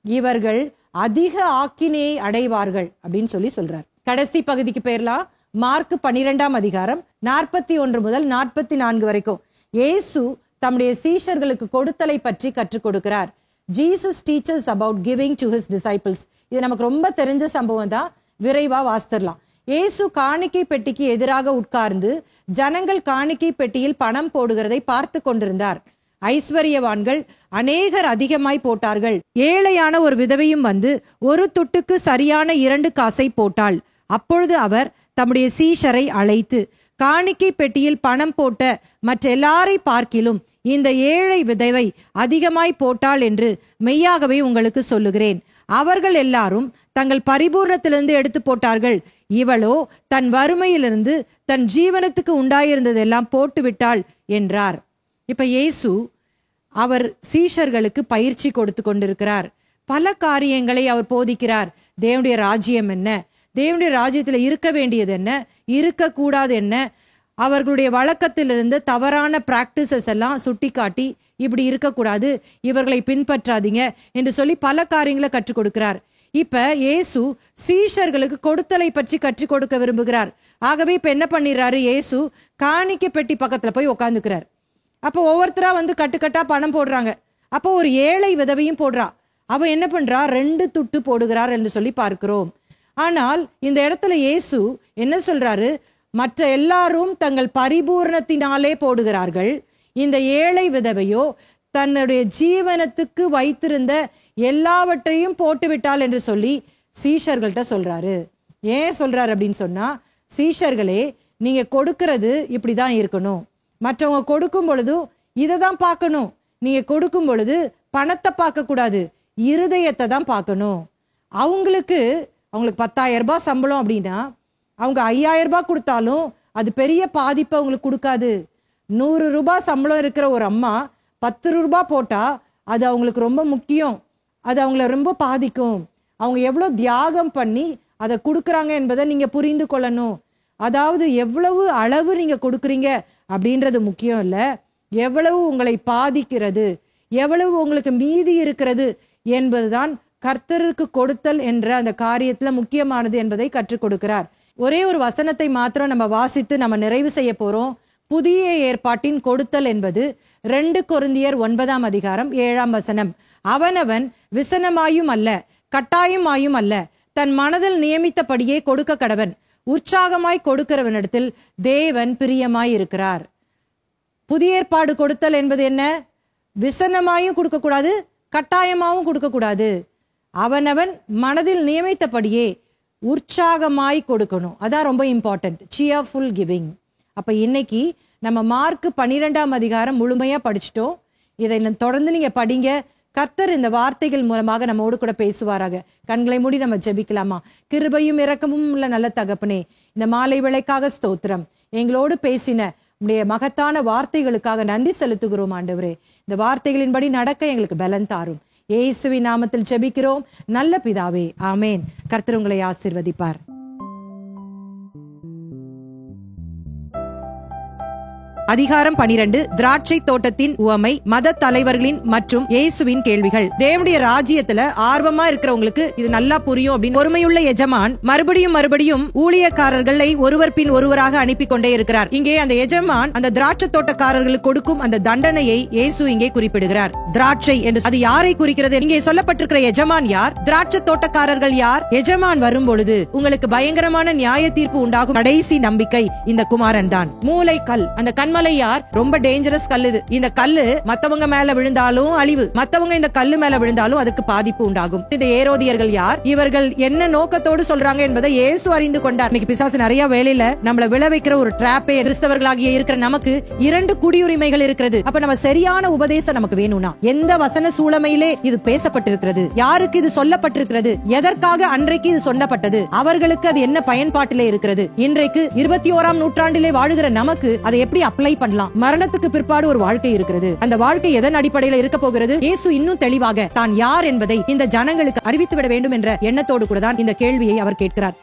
இவர்கள் அதிக ஆக்கினையை அடைவார்கள் அப்படின்னு சொல்றார். கடைசி பகுதிக்கு போயிரலாம். மார்க் 12ஆம் அதிகாரம் 41 முதல் 44 வரைக்கும் இயேசு தம்முடைய சீஷர்களுக்கு கொடுத்தலை பற்றி கற்றுக் கொடுக்கிறார். Jesus teachers about giving to his disciples. இது நமக்கு ரொம்ப தெரிஞ்ச சம்பவம் தான், விரைவா வாசித்திரலாம். இயேசு காணிக்கை பெட்டிக்கு எதிராக உட்கார்ந்து ஜனங்கள் காணிக்கை பெட்டியில் பணம் போடுகிறதை பார்த்து கொண்டிருந்தார். ஐஸ்வர்யவான்கள் அநேகர் அதிகமாய் போட்டார்கள். ஏழையான ஒரு விதவையும் வந்து ஒரு துட்டுக்கு சரியான 2 காசை போட்டாள். அப்பொழுது அவர் தம்முடைய சீஷரை அழைத்து, காணிக்கை பெட்டியில் பணம் போட்ட மற்ற எல்லாரை பார்க்கிலும் இந்த ஏழை விதவை அதிகமாய் போட்டாள் என்று மெய்யாகவே உங்களுக்கு சொல்லுகிறேன். அவர்கள் எல்லாரும் தங்கள் பரிபூர்ணத்திலிருந்து எடுத்து போட்டார்கள், இவளோ தன் வறுமையிலிருந்து தன் ஜீவனத்துக்கு உண்டாயிருந்ததெல்லாம் போட்டு விட்டாள் என்றார். இப்ப இயேசு அவர் சீஷர்களுக்கு பயிற்சி கொடுத்து கொண்டிருக்கிறார். பல காரியங்களை அவர் போதிக்கிறார். தேவனுடைய ராஜ்யம் என்ன, தேவனுடைய ராஜ்யத்துல இருக்க வேண்டியது என்ன, இருக்கக்கூடாது என்ன, அவர்களுடைய வழக்கத்திலிருந்து தவறான பிராக்டிசஸ் எல்லாம் சுட்டி காட்டி இப்படி இருக்கக்கூடாது, இவர்களை பின்பற்றாதீங்க என்று சொல்லி பல காரியங்களை கற்றுக் கொடுக்கிறார். இப்ப இயேசு சீஷர்களுக்கு கொடுத்தலை பற்றி கற்றுக் கொடுக்க விரும்புகிறார். ஆகவே இப்ப என்ன பண்ணிடுறாரு, இயேசு காணிக்கை பெட்டி பக்கத்துல போய் உட்காந்துக்கிறார். அப்போ ஒவ்வொருத்தரா வந்து கட்டுக்கட்டா பணம் போடுறாங்க. அப்போ ஒரு ஏழை விதவையும் போடுறா. அவ என்ன பண்றா, 2 துட்டு போடுகிறார் என்று சொல்லி பார்க்கிறோம். ஆனால் இந்த இடத்துல இயேசு என்ன சொல்றாரு, மற்ற எல்லாரும் தங்கள் பரிபூர்ணத்தினாலே போடுகிறார்கள், இந்த ஏழை விதவையோ தன்னுடைய ஜீவனத்துக்கு வைத்திருந்த எல்லாவற்றையும் போட்டு விட்டாள் என்று சொல்லி சீஷர்கள்ட்ட சொல்றாரு. ஏன் சொல்றாரு அப்படின்னு சொன்னா, சீஷர்களே, நீங்க கொடுக்கிறது இப்படிதான் இருக்கணும். மற்றவங்க கொடுக்கும் பொழுதும் இதை தான் பார்க்கணும். நீங்க கொடுக்கும் பொழுது பணத்தை பார்க்க கூடாது, இருதயத்தை தான் பார்க்கணும். அவங்களுக்கு 10,000 ரூபாய் சம்பளம் அப்படின்னா அவங்க 5,000 ரூபாய் கொடுத்தாலும் அது பெரிய பாதிப்பை அவங்களுக்கு கொடுக்காது. 100 ரூபாய் சம்பளம் இருக்கிற ஒரு அம்மா 10 ரூபாய் போட்டா அது அவங்களுக்கு ரொம்ப முக்கியம், அது அவங்கள ரொம்ப பாதிக்கும். அவங்க எவ்வளோ தியாகம் பண்ணி அதை கொடுக்குறாங்க என்பதை நீங்க புரிந்து கொள்ளணும். அதாவது எவ்வளவு அளவு நீங்க கொடுக்குறீங்க அப்படின்றது முக்கியம் இல்லை, எவ்வளவு உங்களை பாதிக்கிறது, எவ்வளவு உங்களுக்கு மீதி இருக்கிறது என்பதுதான் கர்த்தருக்கு கொடுத்தல் என்ற அந்த காரியத்துல முக்கியமானது என்பதை கற்றுக் கொடுக்கிறார். ஒரே ஒரு வசனத்தை மாத்திரம் நம்ம வாசித்து நம்ம நிறைவு செய்ய போறோம். புதிய ஏற்பாட்டின் கொடுத்தல் என்பது 2 கொரிந்தியர் 9ஆம் அதிகாரம் 7ஆம் வசனம். அவனவன் விசனமாயும் அல்ல கட்டாயமாயும் அல்ல, தன் மனதில் நியமித்தபடியே கொடுக்க கடவன். உற்சாகமாய் கொடுக்கிறவனிடத்தில் தேவன் பிரியமாய் இருக்கிறார். புதிய ஏற்பாடு கொடுத்தல் என்பது என்ன? விசனமாயும் கொடுக்க கூடாது, கட்டாயமாவும் கொடுக்க கூடாது. அவனவன் மனதில் நியமித்தபடியே உற்சாகமாய் கொடுக்கணும். அதான் ரொம்ப இம்பார்ட்டன்ட், சியர்ஃபுல் கிவிங். அப்ப இன்னைக்கு நம்ம மார்க் 12ஆம் அதிகாரம் முழுமையா படிச்சுட்டோம். இதை தொடர்ந்து நீங்க படிங்க. கர்த்தர் இந்த வார்த்தைகள் மூலமாக நம்மோடு கூட பேசுவாராக. கண்களை மூடி நம்ம ஜெபிக்கலாமா? கிருபையும் இரக்கமும் உள்ள நல்ல தகப்பனே, இந்த மாலை வேளைக்காக ஸ்தோத்திரம். எங்களோடு பேசின உடைய மகத்தான வார்த்தைகளுக்காக நன்றி செலுத்துகிறோம் ஆண்டவரே. இந்த வார்த்தைகளின்படி நடக்க எங்களுக்கு பலன் தாரும். இயேசுவின் நாமத்தில் ஜெபிக்கிறோம் நல்ல பிதாவே, ஆமேன். கர்த்தர் உங்களை ஆசீர்வதிப்பார். அதிகாரம் 12, திராட்சை தோட்டத்தின் உவமை, மத தலைவர்களின் மற்றும் இயேசுவின் கேள்விகள். தேவனுடைய ராஜ்யத்துல ஆர்வமா இருக்கிறவங்களுக்கு இது நல்லா புரியும் அப்படின்னு பொறுமையுள்ள எஜமான் மறுபடியும் ஊழியக்காரர்களை ஒருவர் பின் ஒருவராக அனுப்பி கொண்டே இருக்கிறார். இங்கே அந்த எஜமான் அந்த திராட்சை தோட்டக்காரர்களுக்கு கொடுக்கும் அந்த தண்டனையை இயேசு இங்கே குறிப்பிடுகிறார். திராட்சை என்று அது யாரை குறிக்கிறது? இங்கே சொல்லப்பட்டிருக்கிற எஜமான் யார்? திராட்சை தோட்டக்காரர்கள் யார்? எஜமான் வரும் பொழுது உங்களுக்கு பயங்கரமான நியாய தீர்ப்பு உண்டாகும் கடைசி நம்பிக்கை இந்த குமாரன் தான். மூளை கல், அந்த கண்மலை யார்? ரொம்ப டேஞ்சரஸ் கல் இது. இந்த கல்லு மத்தவங்க மேல விழுந்தாலும் அழிவு, மத்தவங்க இந்த கல்லு மேல விழுந்தாலும் அதுக்கு பாதிப்பு உண்டாகும். இந்த ஏரோதியர்கள் யார்? இவர்கள் என்ன நோக்கத்தோடு சொல்றாங்க என்பதை இயேசு அறிந்து கொண்டார். இன்னைக்கு பிசாசு நிறைய வேலையில நம்மள விழ வைக்கிற ஒரு டிராப்பே கிறிஸ்தவர்களாகிய இருக்கிற நமக்கு 2 குடியுரிமைகள் இருக்கிறது. அப்ப நம்ம சரியான உபதேசம் நமக்கு வேணும்னா எந்த வசன சூழமையிலே இது பேசப்பட்டிருக்கிறது, யாருக்கு இது சொல்லப்பட்டிருக்கிறது, எதற்காக அன்றைக்கு இது சொல்லப்பட்டது, அவர்களுக்கு அது என்ன பயன்பாட்டிலே இருக்கிறது, இன்றைக்கு 21ஆம் நூற்றாண்டிலே வாழுகிற நமக்கு அதை எப்படி அப்ளை பண்ணலாம்? மரணத்துக்கு பிற்பாடு ஒரு வாழ்க்கை இருக்கிறது. அந்த வாழ்க்கை எதன் அடிப்படையில் இருக்க போகிறது? இயேசு இன்னும் தெளிவாக தான் யார் என்பதை இந்த ஜனங்களுக்கு அறிவித்து விட வேண்டும் என்ற எண்ணத்தோடு கூட தான் இந்த கேள்வியை அவர் கேட்கிறார்.